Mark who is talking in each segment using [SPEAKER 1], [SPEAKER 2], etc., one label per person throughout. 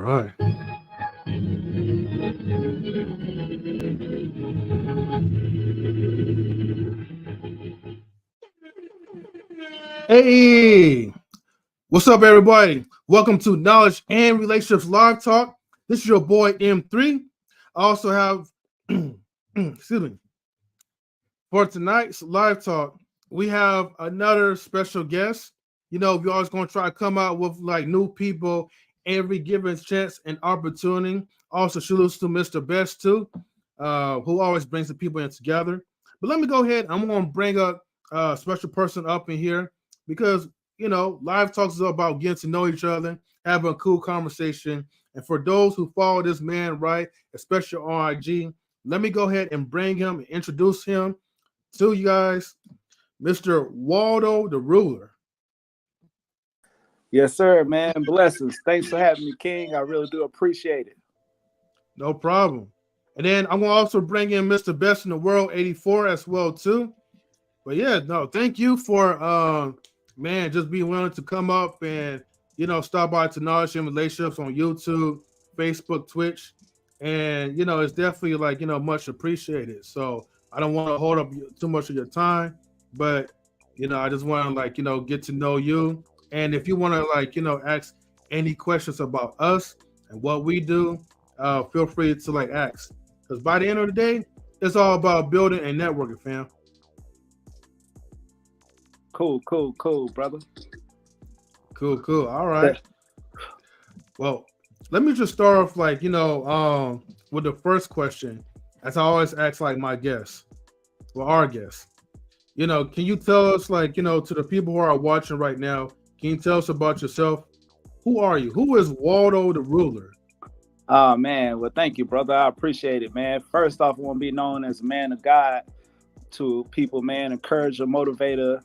[SPEAKER 1] right. Hey, what's up, everybody? Welcome to Knowledge and Relationships Live Talk. This is your boy M3. I also have, excuse me, for tonight's live talk, we have another special guest. You know, we're always going to try to come out with like new people every given chance and opportunity. Also, salutes to Mr. Best too, who always brings the people in together. But let me go ahead. I'm going to bring up a special person up in here because you know, live talks is about getting to know each other, having a cool conversation. And for those who follow this man, right, especially on IG, let me go ahead and bring him and introduce him to you guys, Mr. Waldo the Ruler.
[SPEAKER 2] Yes, sir, man. Blessings. Thanks for having me, King. I really do appreciate it.
[SPEAKER 1] No problem. And then I'm going to also bring in Mr. Best in the World 84 as well, too. But yeah, no, thank you for, man, just being willing to come up and, you know, stop by to Knowledge and Relationships on YouTube, Facebook, Twitch. And, you know, it's definitely like, you know, much appreciated. So I don't want to hold up too much of your time, but, you know, I just want to like, you know, get to know you. And if you want to like, you know, ask any questions about us and what we do, feel free to like ask. Because by the end of the day, it's all about building and networking, fam.
[SPEAKER 2] Cool, brother.
[SPEAKER 1] Cool. All right. Well, let me just start off like, you know, with the first question, as I always ask like my guests, well, our guests. You know, can you tell us like, you know, to the people who are watching right now, can you tell us about yourself? Who are you? Who is Waldo the Ruler?
[SPEAKER 2] Oh, man. Well, thank you, brother. I appreciate it, man. First off, I want to be known as a man of God to people, man, encourager, motivator,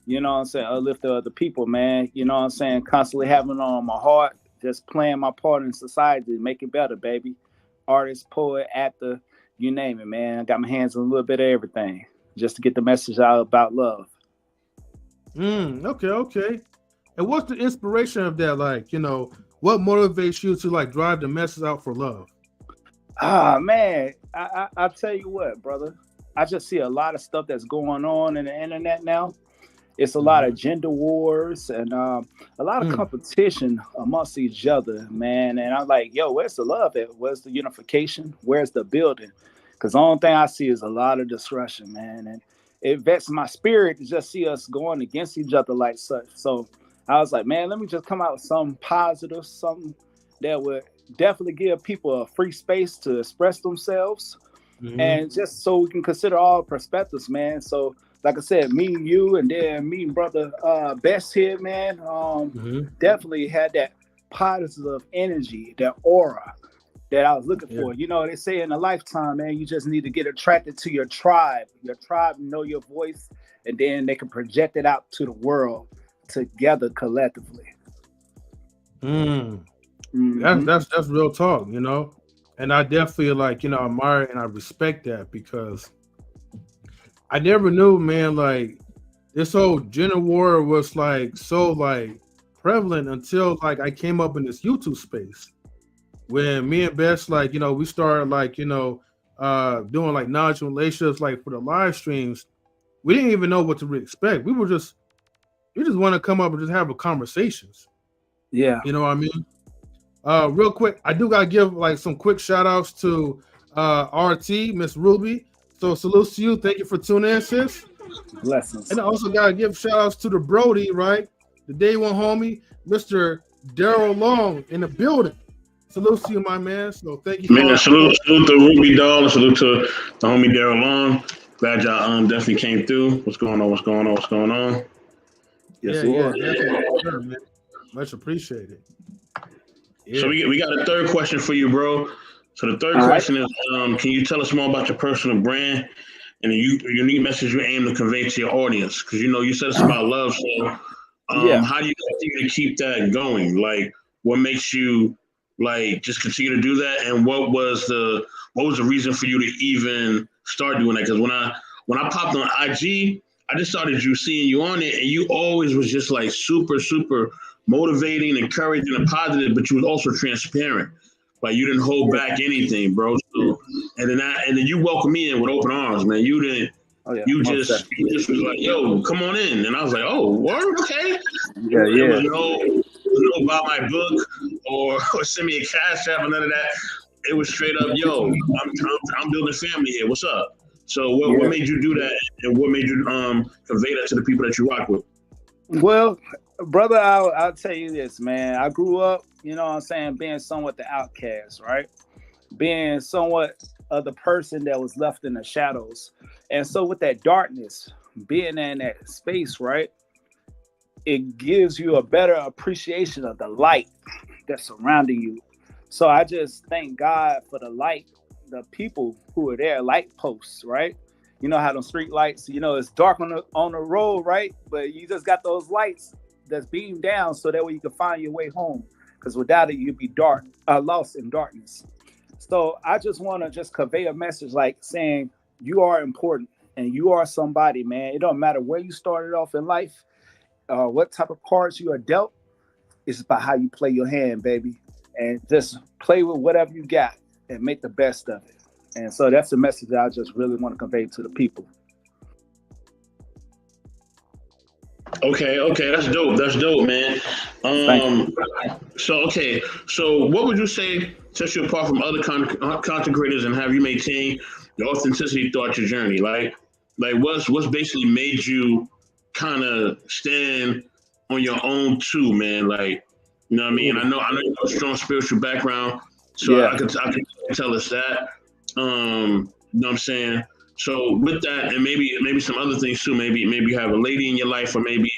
[SPEAKER 2] you know what I'm saying, uplifter of the people, man. You know what I'm saying? Constantly having it on my heart, just playing my part in society, make it better, baby. Artist, poet, actor, you name it, man. I got my hands on a little bit of everything just to get the message out about love.
[SPEAKER 1] Okay. And what's the inspiration of that? Like, you know, what motivates you to like drive the message out for love?
[SPEAKER 2] Ah, man, I tell you what, brother. I just see a lot of stuff that's going on in the internet now. It's a lot of gender wars and a lot of competition amongst each other, man. And I'm like, yo, where's the love at? Where's the unification? Where's the building? Because the only thing I see is a lot of destruction, man. And it vexes my spirit to just see us going against each other like such. So I was like, man, let me just come out with something positive, something that would definitely give people a free space to express themselves. And just so we can consider all perspectives, man. So like I said, meeting you and then meeting brother Best here, man, definitely had that positive energy, that aura that I was looking for. You know, they say in a lifetime, man, you just need to get attracted to your tribe. Your tribe know your voice, and then they can project it out to the world together collectively.
[SPEAKER 1] That's real talk, you know. And I definitely like, you know, admire and I respect that because I never knew, man, like this whole gender war was like so like prevalent until like I came up in this YouTube space when me and Bess, like, you know, we started like, you know, doing like knowledge and relationships like for the live streams. We didn't even know what to expect. We just want to come up and just have a conversations.
[SPEAKER 2] Yeah.
[SPEAKER 1] You know what I mean? Real quick, I do gotta give like some quick shout outs to RT, Miss Ruby. So salute to you. Thank you for tuning in, sis.
[SPEAKER 2] Blessings.
[SPEAKER 1] And I also gotta give shout outs to the Brody, right? The day one homie, Mr. Daryl Long in the building. Salute to you, my man. So thank you.
[SPEAKER 3] Man, salute to Ruby Doll and salute to the homie Daryl Long. Glad y'all definitely came through. What's going on?
[SPEAKER 1] Yes, definitely. Man. Much appreciated.
[SPEAKER 3] Yeah. So we got a third question for you, bro. So the third question is, can you tell us more about your personal brand and the unique message you aim to convey to your audience? Because, you know, you said it's about love. So how do you continue to keep that going? Like, what makes you, like, just continue to do that? And what was the reason for you to even start doing that? Because when I popped on IG, I just started seeing you on it, and you always was just, like, super, super motivating, encouraging, and positive, but you was also transparent. Like you didn't hold back anything, bro. So, and then you welcomed me in with open arms, man. You didn't.
[SPEAKER 2] Oh yeah,
[SPEAKER 3] You just was like, yo, come on in. And I was like, oh, word, okay.
[SPEAKER 2] Yeah,
[SPEAKER 3] There was no buy my book or send me a cash app or none of that. It was straight up, yo, I'm building family here. What's up? So what made you do that, and what made you convey that to the people that you rock with?
[SPEAKER 2] Well, brother, I'll tell you this, man. I grew up, you know what I'm saying, being somewhat the outcast, right? Being somewhat of the person that was left in the shadows. And so with that darkness, being in that space, right, it gives you a better appreciation of the light that's surrounding you. So I just thank God for the light, the people who are there, light posts, right? You know how them street lights, you know, it's dark on the road, right? But you just got those lights that's beamed down so that way you can find your way home. Because without it, you'd be lost in darkness. So I just want to just convey a message like saying you are important and you are somebody, man. It don't matter where you started off in life, what type of cards you are dealt. It's about how you play your hand, baby. And just play with whatever you got and make the best of it. And so that's the message that I just really want to convey to the people.
[SPEAKER 3] Okay, that's dope. That's dope, man. So what would you say sets you apart from other content creators, and have you maintained your authenticity throughout your journey? Like what's basically made you kind of stand on your own too, man? Like, you know what I mean? I know you have a strong spiritual background, so I could tell us that. You know what I'm saying? So with that, and maybe some other things too. Maybe you have a lady in your life, or maybe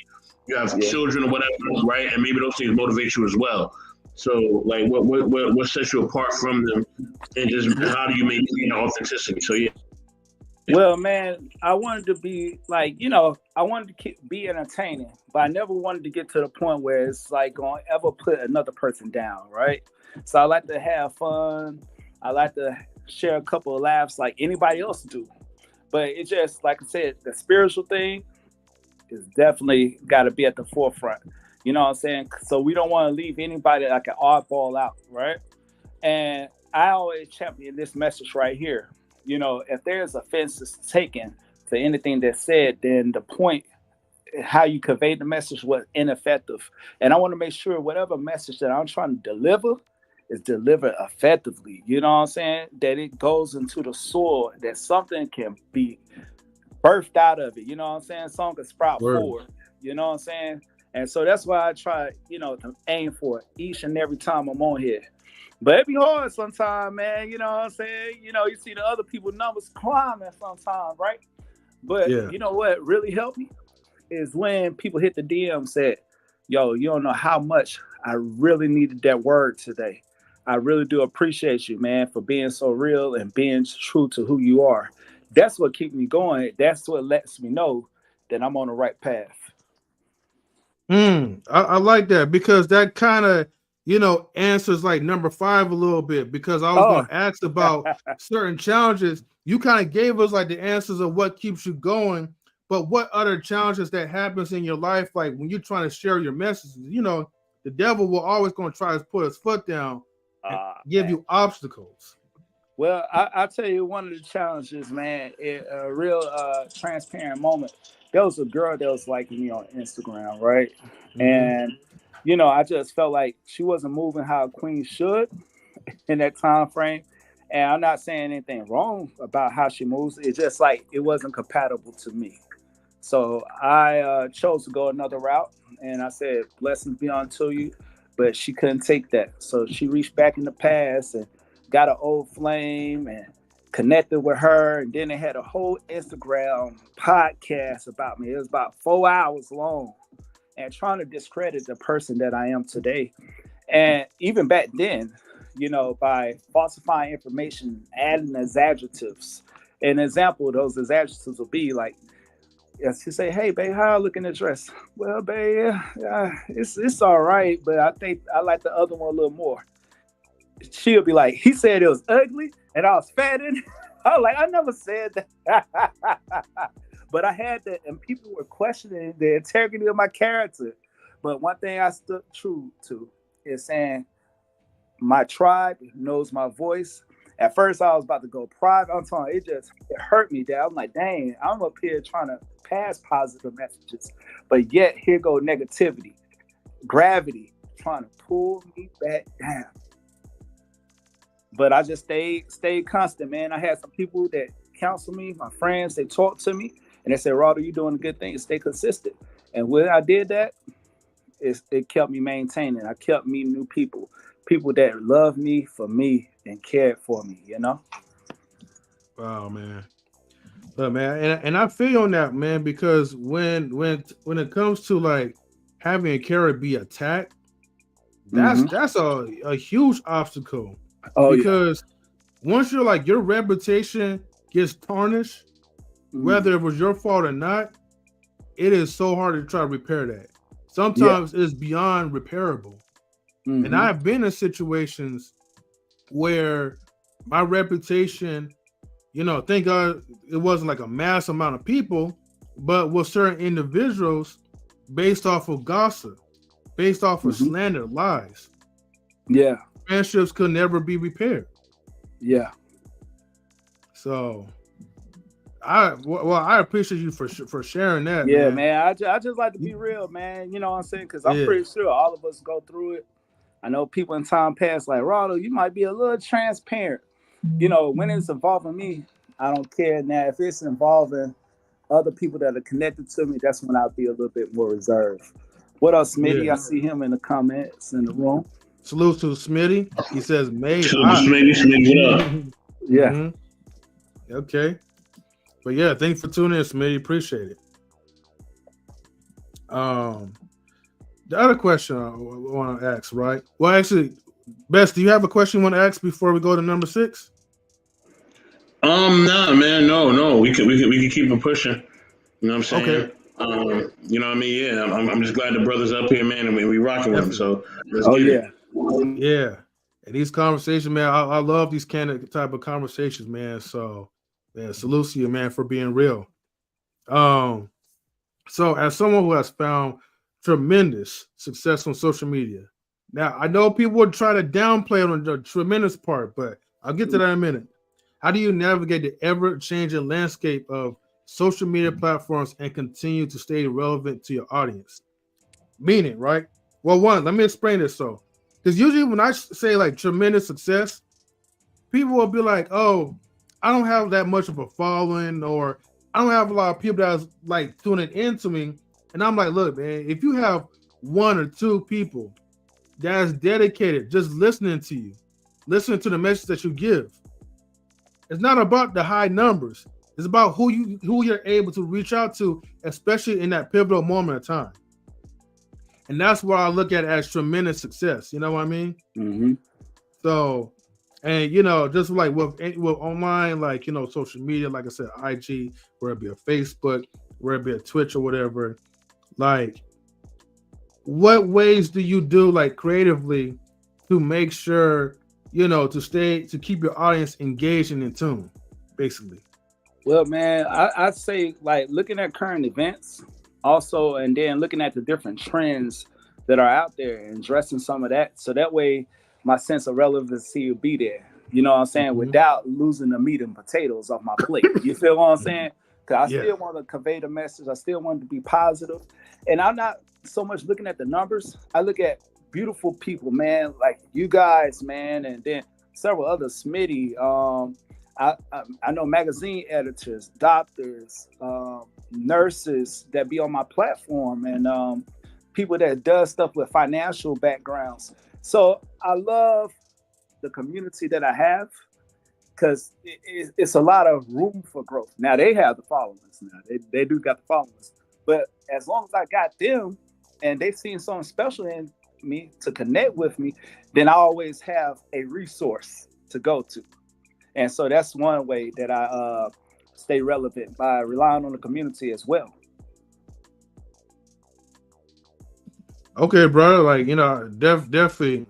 [SPEAKER 3] you have children or whatever, right? And maybe those things motivate you as well. So like, what sets you apart from them, and just how do you maintain your authenticity? So yeah.
[SPEAKER 2] Well, man, I wanted to be like, you know, I wanted to be entertaining, but I never wanted to get to the point where it's like going to ever put another person down, right? So I like to have fun. I like to share a couple of laughs like anybody else do. But it's just, like I said, the spiritual thing is definitely got to be at the forefront. You know what I'm saying? So we don't want to leave anybody like an oddball out, right? And I always champion this message right here. You know, if there's offense taken to anything that's said, then the point, how you convey the message was ineffective. And I want to make sure whatever message that I'm trying to deliver is delivered effectively. You know what I'm saying? That it goes into the soil, that something can be birthed out of it. You know what I'm saying? Something can sprout forward. You know what I'm saying? And so that's why I try, you know, to aim for it each and every time I'm on here. But it be hard sometimes, man. You know what I'm saying? You know, you see the other people numbers climbing sometimes, right? But you know what really helped me is when people hit the DM and said, yo, you don't know how much I really needed that word today. I really do appreciate you, man, for being so real and being true to who you are. That's what keeps me going. That's what lets me know that I'm on the right path.
[SPEAKER 1] I like that, because that kind of, you know, answers like number 5 a little bit, because I was going to ask about certain challenges. You kind of gave us like the answers of what keeps you going, but what other challenges that happens in your life, like when you're trying to share your messages, you know, the devil will always going to try to put his foot down and give you obstacles.
[SPEAKER 2] Well, I'll tell you one of the challenges, man, a real transparent moment. There was a girl that was liking me on Instagram, right? And, you know, I just felt like she wasn't moving how a queen should in that time frame. And I'm not saying anything wrong about how she moves. It's just like it wasn't compatible to me. So I chose to go another route. And I said, blessings be unto you. But she couldn't take that. So she reached back in the past and got an old flame and connected with her. And then they had a whole Instagram podcast about me. It was about 4 hours long and trying to discredit the person that I am today. And even back then, you know, by falsifying information, adding exaggetives. An example of those exaggetives will be like, she say, hey, babe, how I look in the dress? Well, babe, it's all right, but I think I like the other one a little more. She'll be like, he said it was ugly and I was fat in it. I was like, I never said that. But I had that, and people were questioning the integrity of my character. But one thing I stood true to is saying my tribe knows my voice. At first, I was about to go private. I'm telling you, it hurt me that I'm like, dang, I'm up here trying to pass positive messages, but yet here go negativity, gravity trying to pull me back down. But I just stayed constant, man. I had some people that counsel me, my friends, they talked to me, and they said, Raldo, you're doing a good thing. Stay consistent. And when I did that, it kept me maintaining. I kept meeting new people that loved me for me and cared for me, you know?
[SPEAKER 1] Wow, man. But man, and I feel on that, man, because when it comes to like having a carrot be attacked, that's a huge obstacle.
[SPEAKER 2] Oh,
[SPEAKER 1] because once you're like your reputation gets tarnished, whether it was your fault or not, it is so hard to try to repair that. Sometimes it's beyond repairable. And I've been in situations where my reputation, you know, thank God it wasn't like a mass amount of people, but with certain individuals based off of gossip, based off of slander, lies.
[SPEAKER 2] Yeah.
[SPEAKER 1] Friendships could never be repaired.
[SPEAKER 2] Yeah.
[SPEAKER 1] So I appreciate you for sharing that.
[SPEAKER 2] Yeah,
[SPEAKER 1] man.
[SPEAKER 2] I just like to be real, man. You know what I'm saying? Because I'm pretty sure all of us go through it. I know people in time past like, Raldo, you might be a little transparent. You know, when it's involving me, I don't care. Now, if it's involving other people that are connected to me, that's when I'll be a little bit more reserved. What else, Smitty? I see him in the comments in the room.
[SPEAKER 1] Salute to Smitty. He says, "Made
[SPEAKER 3] Smitty, what up?"
[SPEAKER 2] Yeah.
[SPEAKER 1] Okay. But yeah, thanks for tuning in, Smitty. Appreciate it. The other question I want to ask, right? Well, actually, Best, do you have a question you want to ask before we go to number 6?
[SPEAKER 3] Nah, man, no. We can keep it pushing. You know what I'm saying?
[SPEAKER 1] Okay.
[SPEAKER 3] You know what I mean? Yeah, I'm just glad the brother's up here, man, and we rocking with him. So let's get it.
[SPEAKER 1] Yeah. And these conversations, man, I love these kind of type of conversations, man. So, man, salute to you, man, for being real. So as someone who has found tremendous success on social media, now I know people would try to downplay on the tremendous part, but I'll get to that in a minute. How do you navigate the ever-changing landscape of social media platforms and continue to stay relevant to your audience? Meaning, right? Well, one, let me explain this. So, because usually when I say like tremendous success, people will be like, oh, I don't have that much of a following, or I don't have a lot of people that's like tuning into me. And I'm like, look, man, if you have 1 or 2 people that's dedicated, just listening to you, listening to the message that you give, it's not about the high numbers. It's about who you're able to reach out to, especially in that pivotal moment of time. And that's what I look at as tremendous success. You know what I mean? So, and you know, just like with online, like, you know, social media, like I said, IG, whether it be a Facebook, whether it be a Twitch or whatever, like, what ways do you do like creatively to make sure, you know, to keep your audience engaged and in tune, basically?
[SPEAKER 2] Well, man, I'd say like looking at current events also, and then looking at the different trends that are out there and addressing some of that. So that way my sense of relevancy will be there. You know what I'm saying? Without losing the meat and potatoes off my plate. You feel what I'm saying? Because I still want to convey the message. I still want to be positive. And I'm not so much looking at the numbers. I look at beautiful people, man, like you guys, man, and then several others, Smitty. I know magazine editors, doctors, nurses that be on my platform, and people that does stuff with financial backgrounds. So I love the community that I have because it's a lot of room for growth. Now they have the followers. Now they do got the followers, but as long as I got them and they've seen something special in me to connect with me, then I always have a resource to go to. And so that's one way that I stay relevant, by relying on the community as well.
[SPEAKER 1] Okay, brother. Like, you know, definitely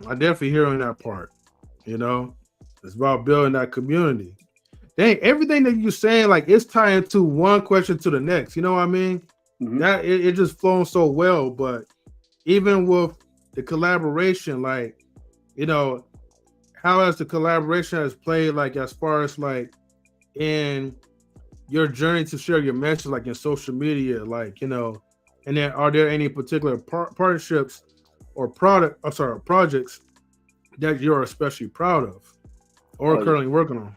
[SPEAKER 1] hearing that part. You know, it's about building that community. Dang, everything that you're saying, like, it's tying to one question to the next. You know what I mean? That it just flows so well. But even with the collaboration, like, you know, how has the collaboration has played, like, as far as like in your journey to share your message, like in social media, like, you know, and then are there any particular partnerships or projects that you're especially proud of or
[SPEAKER 2] Oh yeah.
[SPEAKER 1] currently working on?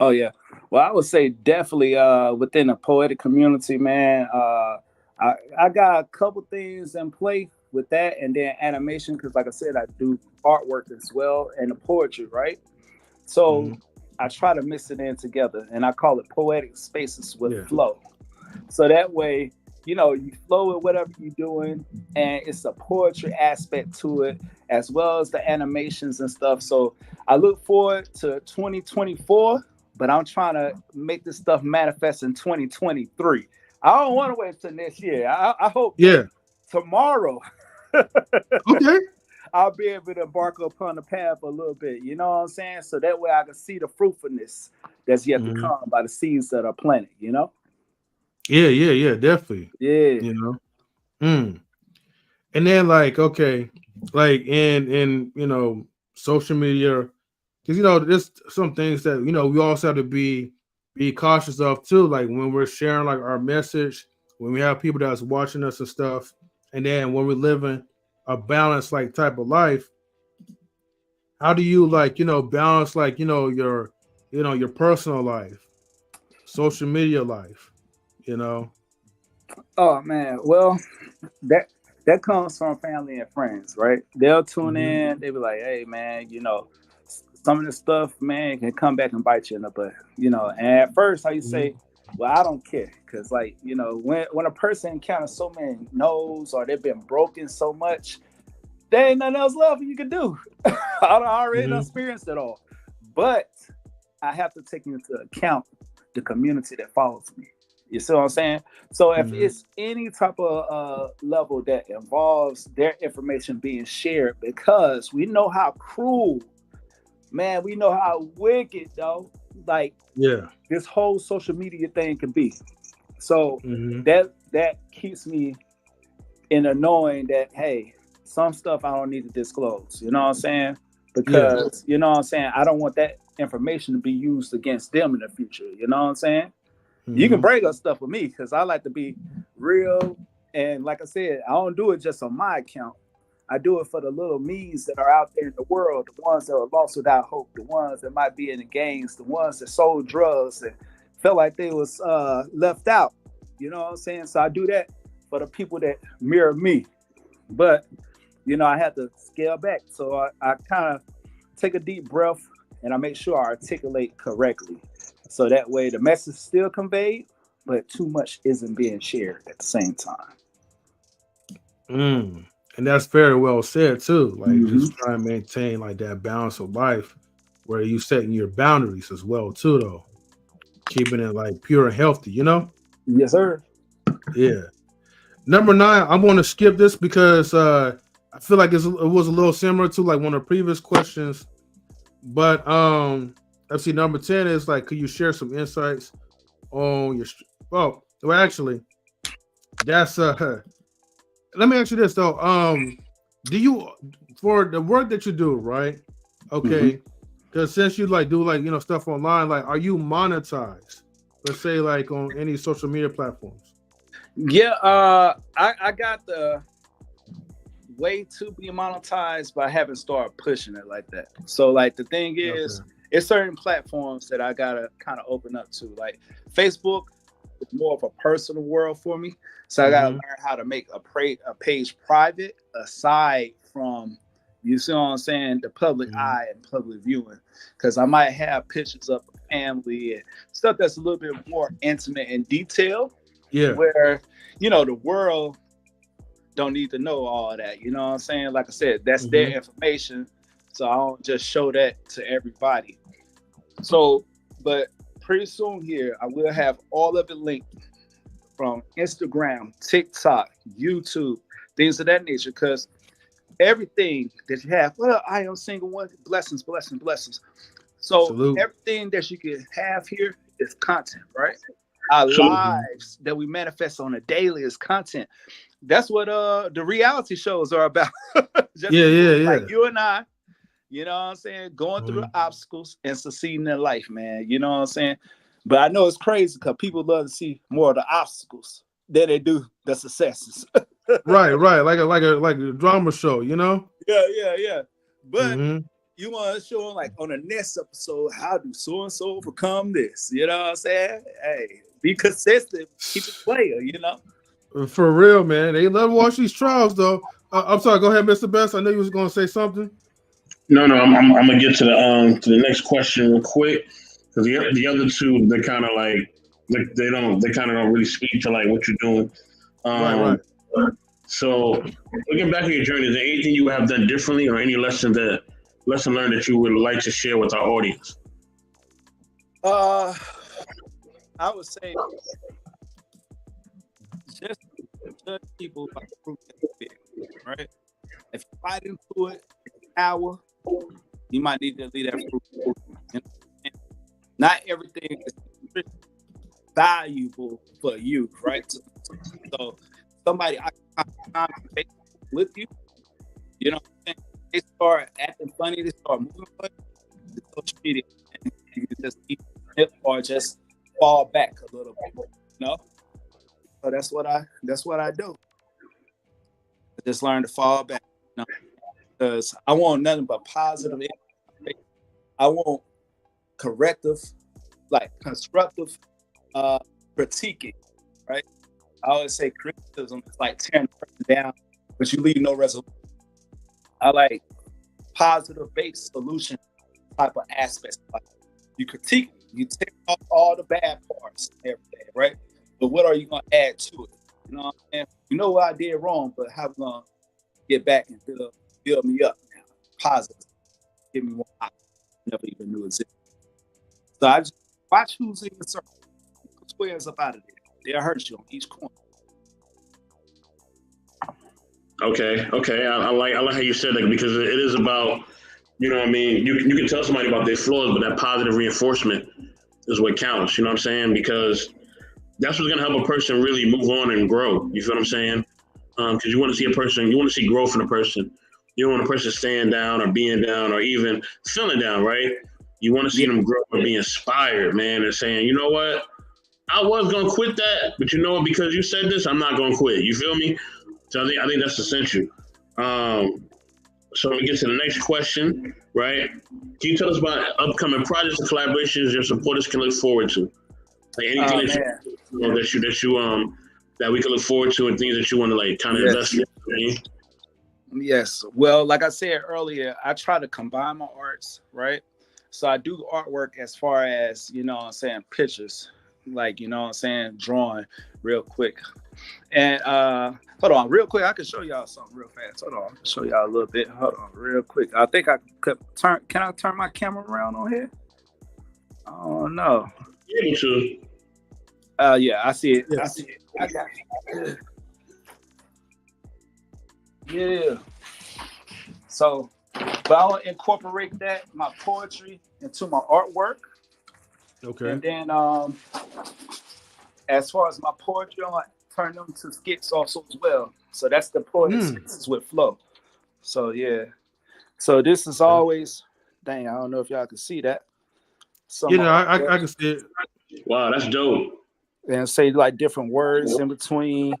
[SPEAKER 2] Oh yeah. Well, I would say definitely within the poetic community, man. I got a couple things in play with that, and then animation because, like I said, I do artwork as well and the poetry, right? So
[SPEAKER 1] Mm-hmm.
[SPEAKER 2] I try to mix it in together, and I call it poetic spaces with
[SPEAKER 1] Yeah.
[SPEAKER 2] flow. So that way, you flow with whatever you're doing, and it's a poetry aspect to it, as well as the animations and stuff. So I look forward to 2024, but I'm trying to make this stuff manifest in 2023. I don't want to wait till next year. I hope that
[SPEAKER 1] Yeah.
[SPEAKER 2] tomorrow
[SPEAKER 1] Okay.
[SPEAKER 2] I'll be able to embark upon the path a little bit. You know what I'm saying? So that way I can see the fruitfulness that's yet to
[SPEAKER 1] Mm-hmm.
[SPEAKER 2] come by the seeds that are planted,
[SPEAKER 1] Yeah, definitely.
[SPEAKER 2] Yeah.
[SPEAKER 1] You know. Mm. And then, like, okay, like in social media, because there's some things that we also have to be cautious of too, like when we're sharing like our message, when we have people that's watching us and stuff, and then when we're living a balanced like type of life, how do you like balance like your personal life, social media life, you know?
[SPEAKER 2] Oh man. Well, that that comes from family and friends, right? They'll tune
[SPEAKER 1] Hmm.
[SPEAKER 2] in. They be like, "Hey, man, some of this stuff, man, can come back and bite you in the butt." And at first, how you
[SPEAKER 1] Hmm.
[SPEAKER 2] say, "Well, I don't care," because like when a person encounters so many no's or they've been broken so much, there ain't nothing else left you can do. I already
[SPEAKER 1] Hmm.
[SPEAKER 2] experienced it all, but I have to take into account the community that follows me. You see what I'm saying? So if
[SPEAKER 1] Hmm.
[SPEAKER 2] it's any type of level that involves their information being shared, because we know how cruel, man, we know how wicked, though, like
[SPEAKER 1] Yeah.
[SPEAKER 2] this whole social media thing can be. So
[SPEAKER 1] Hmm.
[SPEAKER 2] that keeps me in a knowing that, hey, some stuff I don't need to disclose. You know what I'm saying?
[SPEAKER 1] Yeah.
[SPEAKER 2] Because you know what I'm saying, I don't want that information to be used against them in the future. You know what I'm saying? You can
[SPEAKER 1] Hmm.
[SPEAKER 2] break up stuff with me because I like to be real. And like I said, I don't do it just on my account. I do it for the little me's that are out there in the world, the ones that are lost without hope, the ones that might be in the gangs, the ones that sold drugs and felt like they was left out. You know what I'm saying? So I do that for the people that mirror me. But I had to scale back. So I kind of take a deep breath and I make sure I articulate correctly. So that way the message is still conveyed, but too much isn't being shared at the same time.
[SPEAKER 1] Mm. And that's very well said too. Like
[SPEAKER 2] Hmm.
[SPEAKER 1] just try and maintain like that balance of life where you setting your boundaries as well too though. Keeping it like pure and healthy.
[SPEAKER 2] Yes, sir.
[SPEAKER 1] Yeah. Number 9, I'm gonna skip this because I feel like it was a little similar to like one of the previous questions. But let's see, number 10 is like, could you share some insights on well actually that's let me ask you this though. Do you for the work that you do, right?
[SPEAKER 2] Hmm.
[SPEAKER 1] Okay, because since you like do like stuff online, like are you monetized? Let's say like on any social media platforms.
[SPEAKER 2] Yeah, I got the way to be monetized, but I haven't started pushing it like that. So like the thing is,
[SPEAKER 1] Okay.
[SPEAKER 2] it's certain platforms that I gotta kind of open up to. Like Facebook is more of a personal world for me, so I gotta
[SPEAKER 1] Mm-hmm.
[SPEAKER 2] learn how to make a page private aside from, you see what I'm saying, the public
[SPEAKER 1] Mm-hmm.
[SPEAKER 2] eye and public viewing, because I might have pictures of family and stuff that's a little bit more intimate and detailed,
[SPEAKER 1] Yeah.
[SPEAKER 2] where the world don't need to know all that. You know what I'm saying? Like I said, that's their
[SPEAKER 1] Mm-hmm.
[SPEAKER 2] information. So I don't just show that to everybody. So, but pretty soon here, I will have all of it linked from Instagram, TikTok, YouTube, things of that nature. Because everything that you have, well, I am single one, blessings, blessings, blessings. So
[SPEAKER 1] Salute.
[SPEAKER 2] everything that you can have here is content, right? Our
[SPEAKER 3] So
[SPEAKER 1] Mm-hmm.
[SPEAKER 2] lives that we manifest on a daily is content. that's what the reality shows are about. Just
[SPEAKER 1] yeah.
[SPEAKER 2] like you and I, you know what I'm saying, going through the obstacles and succeeding in life, man. You know what I'm saying? But I know it's crazy because people love to see more of the obstacles than they do the successes.
[SPEAKER 1] right. Like a drama show, you know?
[SPEAKER 2] Yeah. But you want to show them like on the next episode, how do so and so overcome this? You know what I'm saying? Hey, be consistent, keep it player, you know.
[SPEAKER 1] For real, man. They love to watch these trials, though. I'm sorry. Go ahead, Mr. Best. I know you was going to say something.
[SPEAKER 3] No, I'm gonna get to the next question real quick because the other two they're kind of like they kind of don't really speak to like what you're doing.
[SPEAKER 1] Right.
[SPEAKER 3] So looking back at your journey, is there anything you have done differently or any lesson learned that you would like to share with our audience?
[SPEAKER 2] I would say just judge people by the fruit that they bear, right? If you bite into it an hour, you might need to leave that fruit. You know? Not everything is valuable for you, right? So somebody I with you, you know what I'm saying? They start acting funny, they start moving funny, the social media, and you can just keep it or just fall back a little bit, you know? So that's what I do. I just learn to fall back, you know? Because I want nothing but positive. I want corrective, like constructive critiquing, right? I always say criticism is like tearing the person down, but you leave no resolution. I like positive based solution type of aspects. Like you critique, you take off all the bad parts and everything, right? But what are you going to add to it? You know what I'm saying? You know what I did wrong, but how am I going to get back and build me up now? Positive. Give me one I never even knew existed. So I just watch who's in your circle. Squares up out of there. They'll hurt you on each corner.
[SPEAKER 3] Okay. I like how you said that because it is about, you know what I mean? You can tell somebody about their flaws, but that positive reinforcement is what counts. You know what I'm saying? Because that's what's going to help a person really move on and grow. You feel what I'm saying? Because you want to see you want to see growth in a person. You don't want a person staying down or being down or even feeling down, right? You want to see them grow and be inspired, man, and saying, you know what? I was going to quit that, but you know what? Because you said this, I'm not going to quit. You feel me? So I think that's essential. So we get to the next question, right? Can you tell us about upcoming projects and collaborations your supporters can look forward to? Like anything that we can look forward to and things that you want to like kind of invest in?
[SPEAKER 2] Yes. Well, like I said earlier, I try to combine my arts, right? So I do artwork as far as, you know what I'm saying, pictures, like, you know what I'm saying, drawing real quick. And hold on, real quick, I can show y'all something real fast. Hold on, I can show y'all a little bit. Hold on, real quick. I think I could can I turn my camera around on here? Oh no. Yeah, I see it. I see it. I got it. Yeah. So, but I want to incorporate my poetry into my artwork.
[SPEAKER 1] Okay.
[SPEAKER 2] And then, as far as my poetry, I want to turn them to skits also as well. So that's the poetic skits with flow. So yeah. So this is always, dang, I don't know if y'all can see that.
[SPEAKER 1] I can see it.
[SPEAKER 3] Wow, that's dope.
[SPEAKER 2] And say like different words in between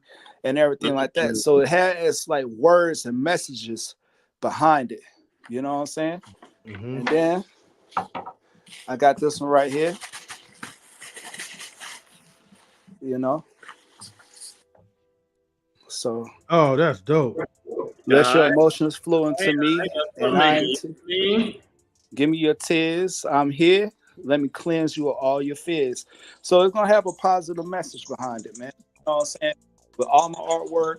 [SPEAKER 2] and everything like that. So it has like words and messages behind it. You know what I'm saying? Mm-hmm. And then I got this one right here. You know? So.
[SPEAKER 1] Oh, that's dope.
[SPEAKER 2] Let your emotions flow into me. And give me your tears. I'm here. Let me cleanse you of all your fears. So it's going to have a positive message behind it, man. You know what I'm saying? With all my artwork,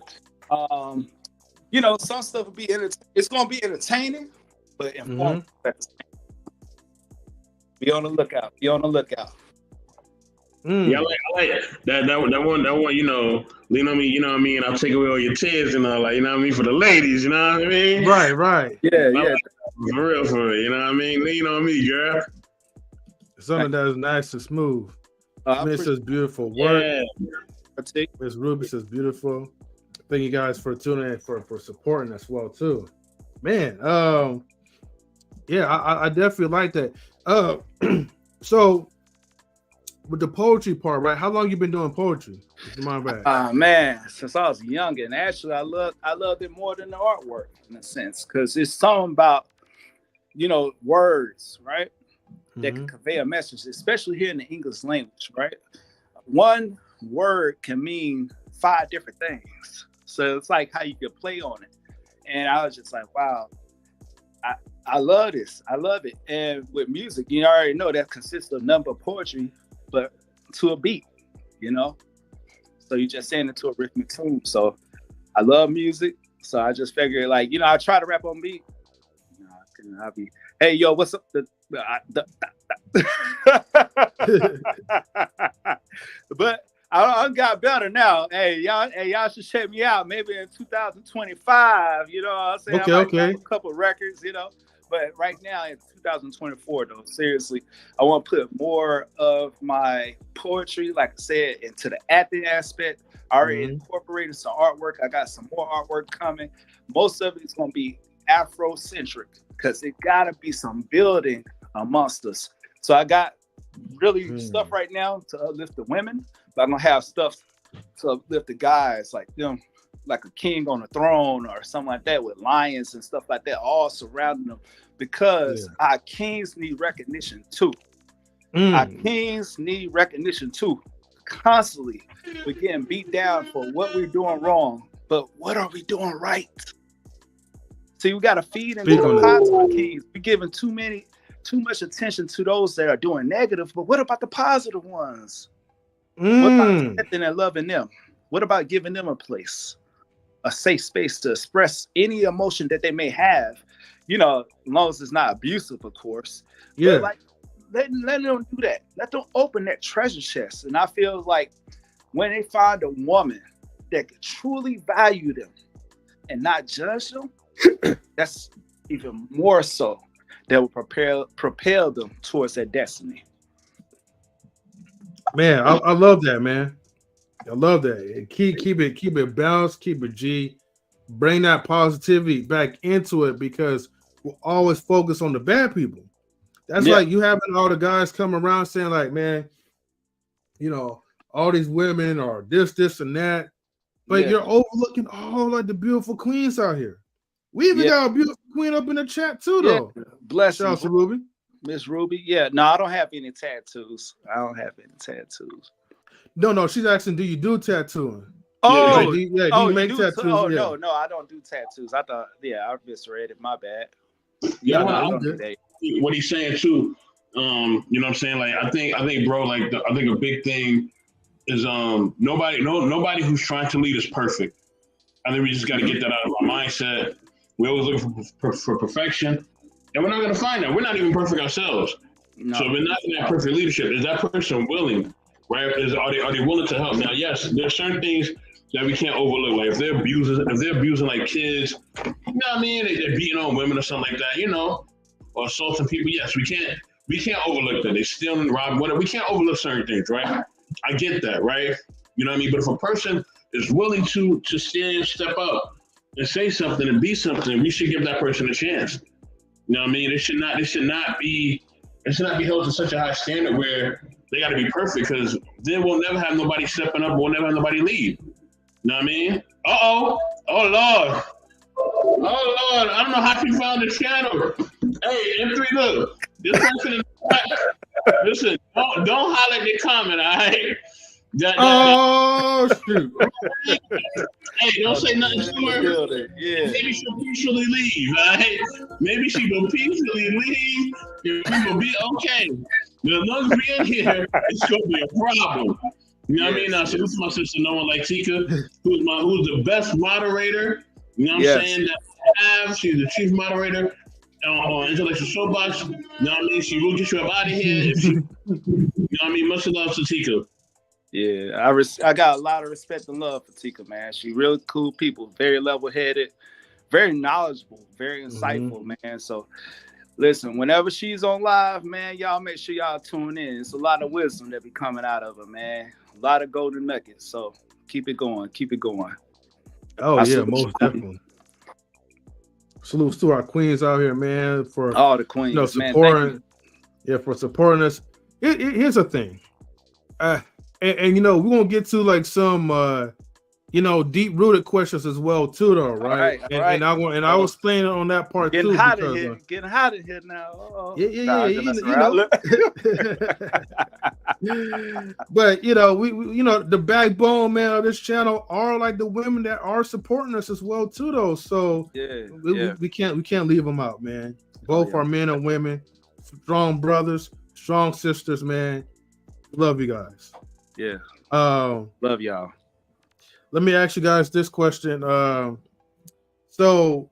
[SPEAKER 2] you know, some stuff will be it's going to be entertaining, but informative. Be on the lookout. Be on the lookout.
[SPEAKER 3] Yeah, I like that one, you know, lean on me, you know what I mean? I'll take away all your tears and all, like, you know what I mean? For the ladies, you know what I mean?
[SPEAKER 1] Right.
[SPEAKER 3] Yeah. For real, you know what I mean? Lean on me, girl.
[SPEAKER 1] Something that is nice and smooth. Miss says beautiful work. Miss Ruby says beautiful. Thank you guys for tuning in for supporting as well too, man. Yeah, I definitely like that. So with the poetry part, right? How long you been doing poetry? If you mind back.
[SPEAKER 2] Man, since I was young, and actually I loved it more than the artwork in a sense, because it's something about words, right? That can convey a message, especially here in the English language, right? One word can mean 5 different things. So it's like how you can play on it. And I was just like, wow, I love this. I love it. And with music, you already know that consists of number of poetry, but to a beat, So you just saying it to a rhythmic tune. So I love music. So I just figured, like, I try to rap on beat. I'll be, hey, yo, what's up? But I got better now. Hey, y'all should check me out. Maybe in 2025, you know what I'm saying? I might have a couple records, But right now in 2024, though, seriously, I want to put more of my poetry, like I said, into the acting aspect. I already incorporated some artwork. I got some more artwork coming. Most of it's going to be Afrocentric because it got to be some building amongst us. So I got really stuff right now to uplift the women, but I'm going to have stuff to uplift the guys, like like a king on a throne or something like that, with lions and stuff like that all surrounding them, because our kings need recognition too. Our kings need recognition too. Constantly we're getting beat down for what we're doing wrong, but what are we doing right? See, we got to feed into the pots of the kings. We're giving too much attention to those that are doing negative, but what about the positive ones? What about accepting and loving them? What about giving them a place, a safe space to express any emotion that they may have, as long as it's not abusive, of course.
[SPEAKER 1] Yeah.
[SPEAKER 2] But like, let them do that. Let them open that treasure chest. And I feel like when they find a woman that can truly value them and not judge them, that's even more so that will propel them towards their destiny.
[SPEAKER 1] Man, I love that, man. I love that. Keep it balanced, keep it G. Bring that positivity back into it, because we'll always focus on the bad people. That's like you having all the guys come around saying, like, man, all these women are this, and that. But you're overlooking all like the beautiful queens out here. We even got a beautiful queen up in the chat too, though.
[SPEAKER 2] Bless you,
[SPEAKER 1] Ruby.
[SPEAKER 2] Miss Ruby. Yeah, no, I don't have any tattoos.
[SPEAKER 1] No, she's asking, do you do tattooing?
[SPEAKER 2] Oh,
[SPEAKER 1] do you make tattoos?
[SPEAKER 2] No, I don't do tattoos. I thought, I misread it. My bad.
[SPEAKER 3] What he's saying too, you know what I'm saying? Like, I think, bro, like, I think a big thing is nobody who's trying to lead is perfect. I think we just got to get that out of our mindset. We always looking for perfection, and we're not going to find that. We're not even perfect ourselves. No. So if we're not in that perfect leadership, is that person willing? Right? Are they willing to help? Now, yes, there's certain things that we can't overlook. Like if they're abusing like kids, you know what I mean? They're beating on women or something like that, or assaulting people. Yes, we can't overlook that. They steal and rob, whatever. We can't overlook certain things, right? I get that, right? You know what I mean? But if a person is willing to step up and say something and be something, we should give that person a chance. You know what I mean? It should not be held to such a high standard where they got to be perfect, because then we'll never have nobody stepping up. We'll never have nobody lead. You know what I mean? Oh Lord. I don't know how she found the channel. Hey, M3, look. This person is listen, don't holler at the comment, all right?
[SPEAKER 1] Shoot.
[SPEAKER 3] Hey, don't say nothing to her. Yeah. Maybe she'll peacefully leave, all right? Maybe she will peacefully leave and we will be okay. As long as we're in here, it's going to be a problem. You know what I mean? Now, so this is my sister, no one like Tika, who's the best moderator. You know what I'm saying? That I have. She's the chief moderator on Intellectual Showbox. You know what I mean? She will get you up out of here. You know what I mean? Much love to Tika.
[SPEAKER 2] Yeah, I got a lot of respect and love for Tika, man. She really cool people, very level-headed, very knowledgeable, very insightful, man. So, listen, whenever she's on live, man, y'all make sure y'all tune in. It's a lot of wisdom that be coming out of her, man. A lot of golden nuggets. So, keep it going.
[SPEAKER 1] Oh yeah, most definitely. Salutes to our queens out here, man, for
[SPEAKER 2] all the queens,
[SPEAKER 1] supporting. Yeah, for supporting us. Here's the thing, and we're gonna get to like some deep rooted questions as well too, though, right?
[SPEAKER 2] All right.
[SPEAKER 1] And I was playing on that part
[SPEAKER 2] getting
[SPEAKER 1] too
[SPEAKER 2] hot
[SPEAKER 1] because
[SPEAKER 2] in here, getting hot in here now.
[SPEAKER 1] yeah, But we the backbone, man, of this channel are like the women that are supporting us as well too, though. So we can't leave them out, man. Both are men and women, strong brothers, strong sisters, man. Love you guys.
[SPEAKER 2] Yeah. Love y'all.
[SPEAKER 1] Let me ask you guys this question. So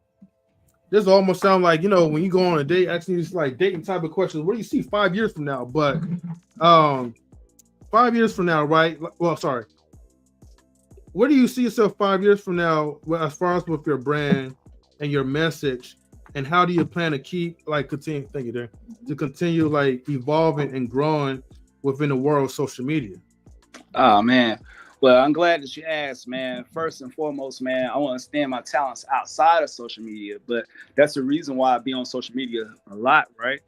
[SPEAKER 1] this almost sounds like when you go on a date, actually it's like dating type of questions. What do you see 5 years from now? But 5 years from now, right? Well, sorry. Where do you see yourself 5 years from now, as far as with your brand and your message, and how do you plan to continue? Thank you, there, to continue like evolving and growing within the world of social media?
[SPEAKER 2] Oh man. Well, I'm glad that you asked, man. First and foremost, man, I want to stand my talents outside of social media, but that's the reason why I be on social media a lot, right?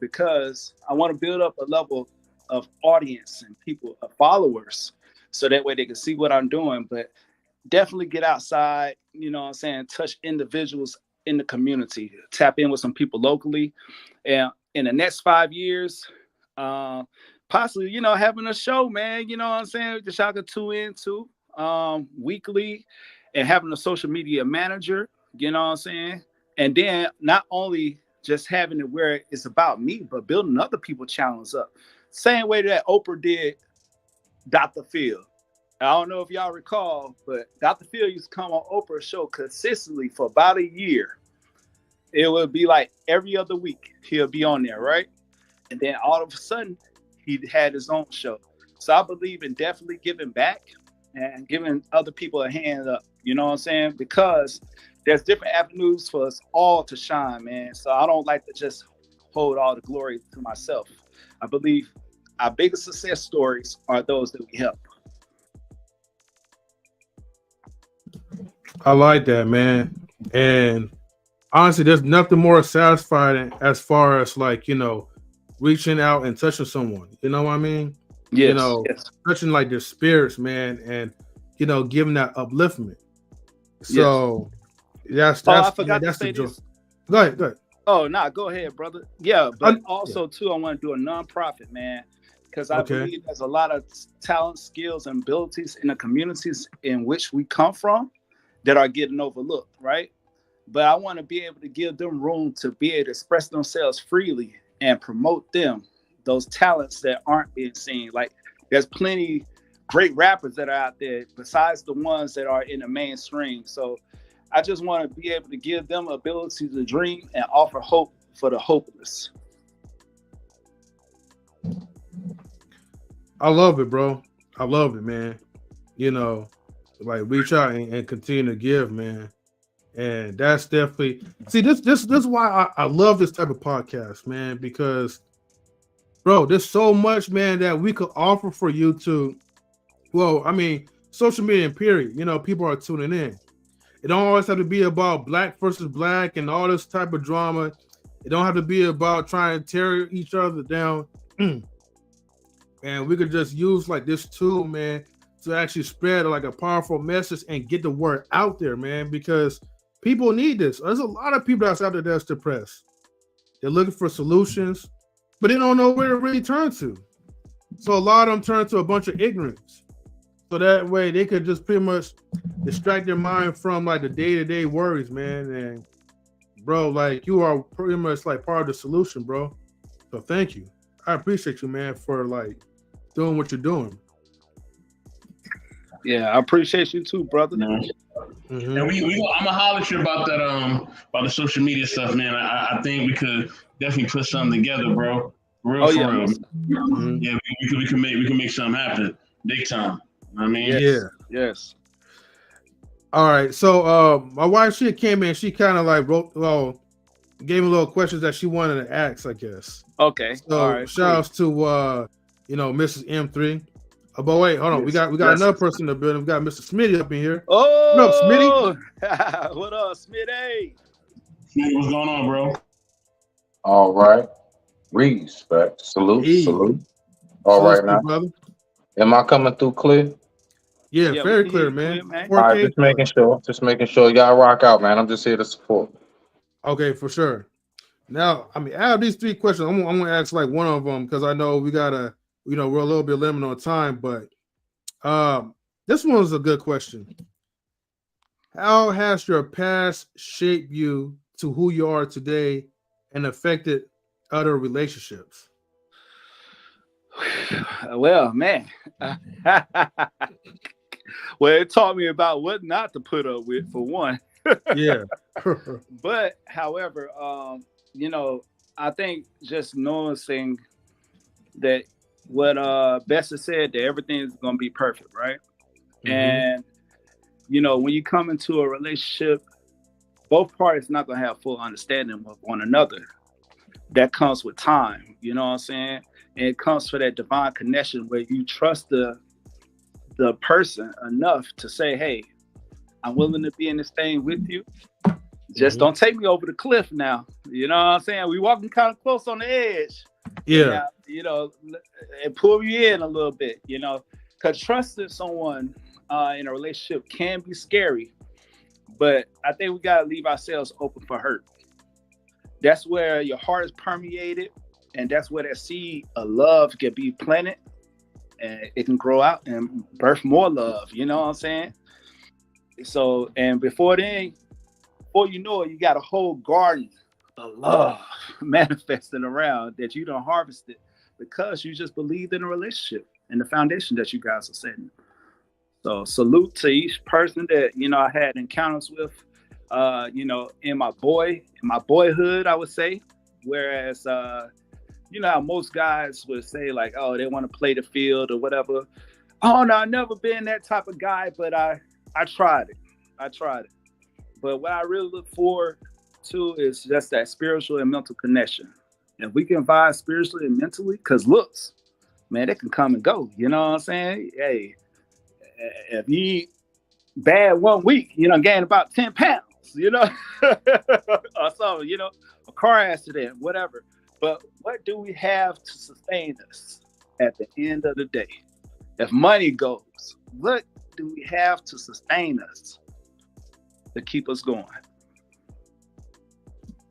[SPEAKER 2] Because I want to build up a level of audience and people, followers, so that way they can see what I'm doing. But definitely get outside, touch individuals in the community, tap in with some people locally. And in the next 5 years, possibly, having a show, man, that y'all could tune into weekly, and having a social media manager, and then not only just having it where it's about me, but building other people's channels up. Same way that Oprah did Dr. Phil. I don't know if y'all recall, but Dr. Phil used to come on Oprah's show consistently for about a year. It would be like every other week he'll be on there, right? And then all of a sudden, he had his own show. So I believe in definitely giving back and giving other people a hand up, because there's different avenues for us all to shine, man. So I don't like to just hold all the glory to myself. I believe our biggest success stories are those that we help.
[SPEAKER 1] I like that, man. And honestly, there's nothing more satisfying as far as reaching out and touching someone. You know what I mean?
[SPEAKER 2] Yes,
[SPEAKER 1] touching like their spirits, man, and giving that upliftment. So that's
[SPEAKER 2] I forgot to say this.
[SPEAKER 1] Go ahead.
[SPEAKER 2] Oh, no, go ahead, brother. Yeah, but also too, I want to do a nonprofit, man, because I believe there's a lot of talent, skills, and abilities in the communities in which we come from that are getting overlooked, right? But I want to be able to give them room to be able to express themselves freely and promote those talents that aren't being seen. Like, there's plenty great rappers that are out there besides the ones that are in the mainstream. So I just want to be able to give them ability to dream and offer hope for the hopeless.
[SPEAKER 1] I love it, bro. I love it, man. Reach out and continue to give, man. And that's definitely this is why I love this type of podcast, man, because bro, there's so much, man, that we could offer for you to, social media, period. People are tuning in. It don't always have to be about black versus black and all this type of drama. It don't have to be about trying to tear each other down. And we could just use this tool, man, to actually spread a powerful message and get the word out there, man, because people need this. There's a lot of people that's out there that's depressed. They're looking for solutions, but they don't know where to really turn to. So a lot of them turn to a bunch of ignorance. So that way they could just pretty much distract their mind from the day-to-day worries, man. And bro, you are pretty much part of the solution, bro. So thank you. I appreciate you, man, for doing what you're doing.
[SPEAKER 2] Yeah, I appreciate you too, brother.
[SPEAKER 3] Mm-hmm. And I'm gonna holler at you about that about the social media stuff, man. I think we could definitely put something together, bro. Real. Mm-hmm. Yeah, we can make something happen big time. You know what I mean?
[SPEAKER 2] Yes.
[SPEAKER 1] All right. So my wife, she came in, she kind of gave me little questions that she wanted to ask, I guess.
[SPEAKER 2] Okay.
[SPEAKER 1] So
[SPEAKER 2] all right,
[SPEAKER 1] shout outs to Mrs. M3. but wait, hold on.
[SPEAKER 2] Yes.
[SPEAKER 1] We got another person in the building. We got Mr. Smitty up in here.
[SPEAKER 2] Oh,
[SPEAKER 1] What up, Smitty?
[SPEAKER 2] what up, Smitty?
[SPEAKER 3] Smitty, what's going on, bro?
[SPEAKER 4] All right. Respect. Salute.
[SPEAKER 1] Hey.
[SPEAKER 4] Salute. All right now.
[SPEAKER 1] Brother.
[SPEAKER 4] Am I coming through clear?
[SPEAKER 1] Yeah, very clear, man.
[SPEAKER 2] Clear, man.
[SPEAKER 4] All right, just making sure. Y'all rock out, man. I'm just here to support.
[SPEAKER 1] Okay, for sure. Now, I mean, out of these 3 questions, I'm gonna ask like one of them because I know we gotta, we're a little bit limited on time, but this one was a good question. How has your past shaped you to who you are today and affected other relationships?
[SPEAKER 2] Well, man. Well, it taught me about what not to put up with, for one.
[SPEAKER 1] Yeah.
[SPEAKER 2] But, however, I think just noticing that what Bessa said, that everything's going to be perfect, right? Mm-hmm. And, when you come into a relationship, both parties not going to have full understanding of one another. That comes with time, you know what I'm saying? And it comes for that divine connection where you trust the person enough to say, hey, I'm willing to be in this thing with you. Just don't take me over the cliff now. You know what I'm saying? We walking kind of close on the edge.
[SPEAKER 1] Yeah.
[SPEAKER 2] And pull you in a little bit, because trusting someone in a relationship can be scary. But I think we got to leave ourselves open for hurt. That's where your heart is permeated. And that's where that seed of love can be planted. And it can grow out and birth more love. You know what I'm saying? So, and before you know it, you got a whole garden of love manifesting around that you done harvested because you just believed in a relationship and the foundation that you guys are setting. So salute to each person that, I had encounters with, in my boyhood, I would say. Whereas, how most guys would say like, oh, they want to play the field or whatever. Oh no, I've never been that type of guy, but I tried it. But what I really look forward to is just that spiritual and mental connection. If we can vibe spiritually and mentally, because looks, man, they can come and go. You know what I'm saying? Hey, if you eat bad one week, gain about 10 pounds, or something, a car accident, whatever. But what do we have to sustain us at the end of the day? If money goes, what do we have to sustain us to keep us going?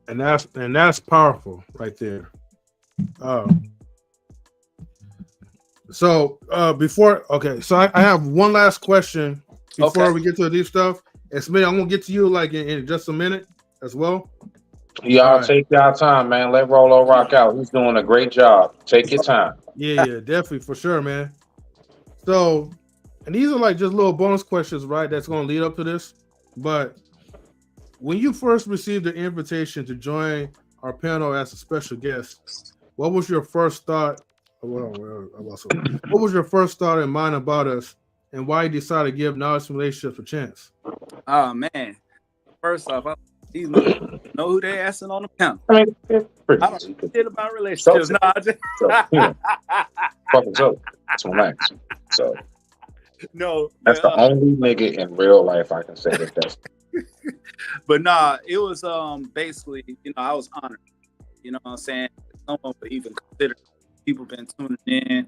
[SPEAKER 1] And that's powerful right there. So I have one last question before we get to the deep stuff. And Smith, I'm gonna get to you like in just a minute as well.
[SPEAKER 4] Y'all take y'all time, man. Let Raldo rock out. He's doing a great job. Take your time.
[SPEAKER 1] Yeah, definitely, for sure, man. So, and these are like just little bonus questions, right? That's going to lead up to this. But when you first received the invitation to join our panel as a special guest, what was your first thought? What was your first thought in mind about us, and why you decided to give Knowledge and Relationships a chance?
[SPEAKER 2] Oh man! First off, these know who they asking on the panel.
[SPEAKER 4] I mean, I
[SPEAKER 2] don't know shit about relationships.
[SPEAKER 4] So, that's my max. So
[SPEAKER 2] no,
[SPEAKER 4] that's the only nigga in real life I can say that's.
[SPEAKER 2] But nah, it was basically, I was honored. You know what I'm saying? Someone would even consider people been tuning in,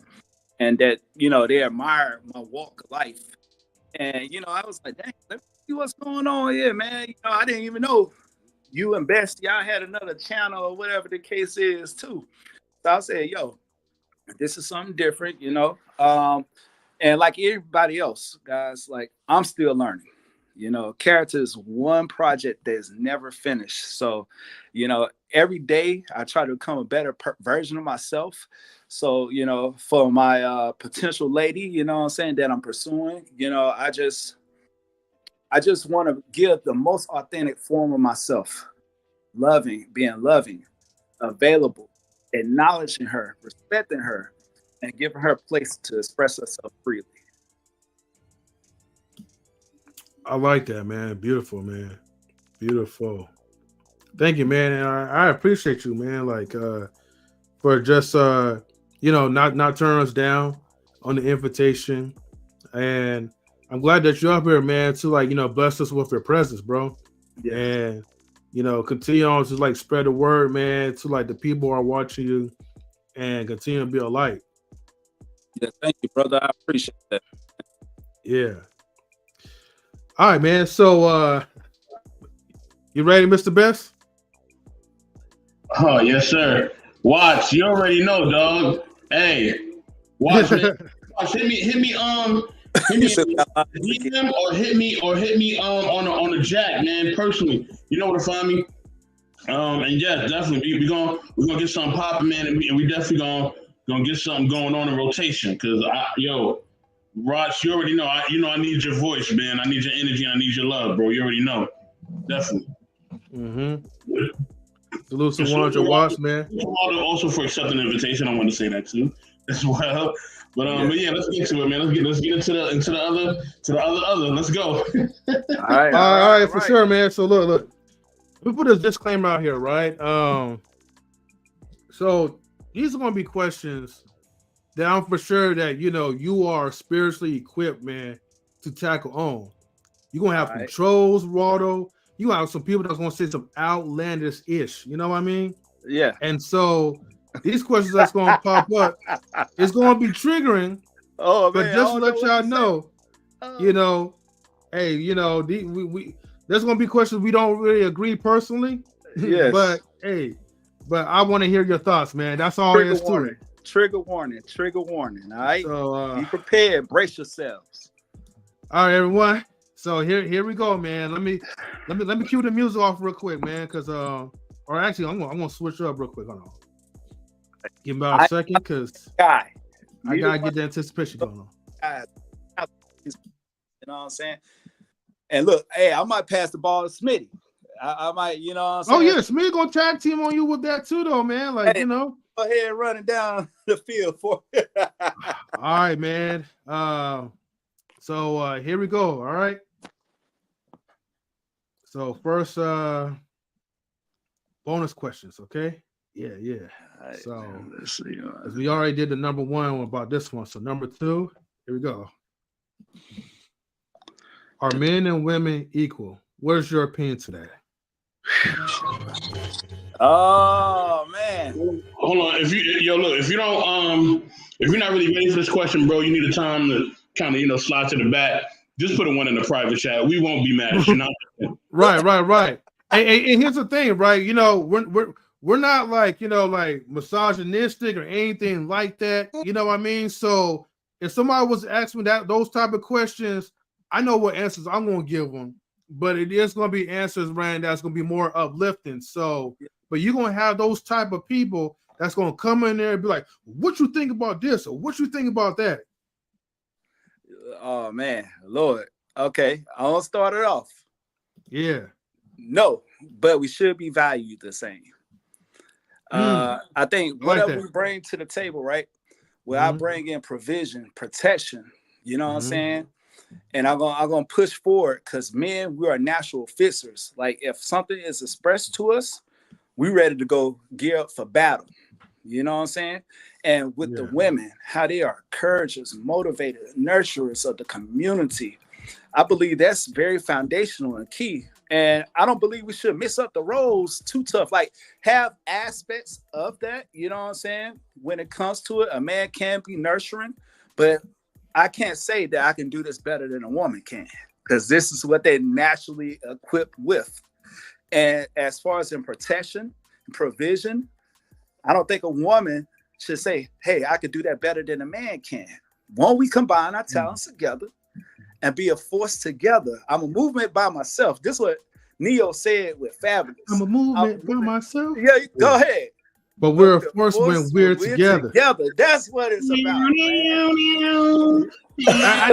[SPEAKER 2] and that they admire my walk of life. And I was like, dang, let me see what's going on here, man. I didn't even know you and Best, y'all had another channel or whatever the case is too. So I said, yo, this is something different, and like everybody else, guys, like I'm still learning. Character is one project that's never finished. So, every day I try to become a better version of myself. So, for my potential lady, what I'm saying, that I'm pursuing, I just want to give the most authentic form of myself, being loving, available, acknowledging her, respecting her, and giving her a place to express herself freely.
[SPEAKER 1] I like that, man. Beautiful, man. Beautiful. Thank you, man. And I appreciate you, man. Like, for just not turning us down. on the invitation, and I'm glad that you're up here, man, to like, bless us with your presence, bro. Yeah. And continue on to like spread the word, man, to like the people who are watching you, and continue to be a light.
[SPEAKER 2] Yeah, thank you, brother. I appreciate that.
[SPEAKER 1] Yeah. All right, man. So you ready, Mr. Best?
[SPEAKER 3] Oh, yes, sir. Watch, you already know, dog. Hey, watch, man. Watch, hit me DM or hit me on the jack, man, personally. You know where to find me. And yeah, definitely we're gonna get something popping, man, and we definitely gonna get something going on in rotation. Cause Roch, you already know. I need your voice, man. I need your energy. I need your love, bro. You already know. Definitely.
[SPEAKER 1] Mm-hmm. Salute to one of your watch, man.
[SPEAKER 3] Also for accepting the invitation, I want to say that too as well. But yeah, let's get to it, man. Let's get into the other. Let's go.
[SPEAKER 1] All right, for sure, man. So look. We put this disclaimer out here, right? So these are going to be questions that I'm for sure that you are spiritually equipped, man, to tackle on. You're gonna have some trolls, Raldo. You have some people that's gonna say some outlandish ish. You know what I mean?
[SPEAKER 2] Yeah.
[SPEAKER 1] And so these questions that's gonna pop up, it's gonna be triggering. Oh, but man, just to let y'all know, hey, we there's gonna be questions we don't really agree personally.
[SPEAKER 2] Yes.
[SPEAKER 1] But I want to hear your thoughts, man. That's all it is to it.
[SPEAKER 2] Trigger warning. All right. So be prepared. Brace yourselves.
[SPEAKER 1] All right, everyone. So here we go, man. Let me cue the music off real quick, man. Cause or actually I'm gonna switch up real quick. Hold on. Give me about a second, cause I gotta get the anticipation going on.
[SPEAKER 2] You know what I'm saying? And look, hey, I might pass the ball to Smitty. I might, you know what I'm saying?
[SPEAKER 1] Oh yeah, Smitty gonna tag team on you with that too, though, man. Like,
[SPEAKER 2] hey, go ahead and run it down the field for it.
[SPEAKER 1] All right, man. So here we go. All right. So first bonus questions, okay? Yeah. Right, so let's see. We already did the number one about this one. So number two, here we go. Are men and women equal? What is your opinion today?
[SPEAKER 2] Oh man.
[SPEAKER 3] Hold on. If you're not really ready for this question, bro, you need a time to kind of slide to the back. Just put a one in the private chat. We won't be mad at you.
[SPEAKER 1] Right. And here's the thing, right? We're not like like misogynistic or anything like that. You know what I mean? So if somebody was asking me those type of questions, I know what answers I'm gonna give them, but it is gonna be answers, man, that's gonna be more uplifting. So, but you're gonna have those type of people that's gonna come in there and be like, "What you think about this?" or "What you think about that?"
[SPEAKER 2] Oh man, Lord. Okay, I'll start it off.
[SPEAKER 1] Yeah.
[SPEAKER 2] No, but we should be valued the same. I think whatever we bring to the table, right? Where I bring in provision, protection. You know what I'm saying? And I'm gonna push forward because men, we are natural fixers. Like if something is expressed to us, we ready to go gear up for battle. You know what I'm saying? And with the women, how they are encouragers, motivators, nurturers of the community. I believe that's very foundational and key. And I don't believe we should mix up the roles too tough. Like have aspects of that, you know what I'm saying? When it comes to it, a man can be nurturing, but I can't say that I can do this better than a woman can, because this is what they're naturally equipped with. And as far as in protection, provision, I don't think a woman should say, hey, I could do that better than a man can. Won't we combine our talents together and be a force together? I'm a movement by myself. This is what Neo said with Fabulous.
[SPEAKER 1] I'm a movement by myself.
[SPEAKER 2] Yeah, go ahead.
[SPEAKER 1] But we're a force when we're together.
[SPEAKER 2] That's what it's about.
[SPEAKER 1] I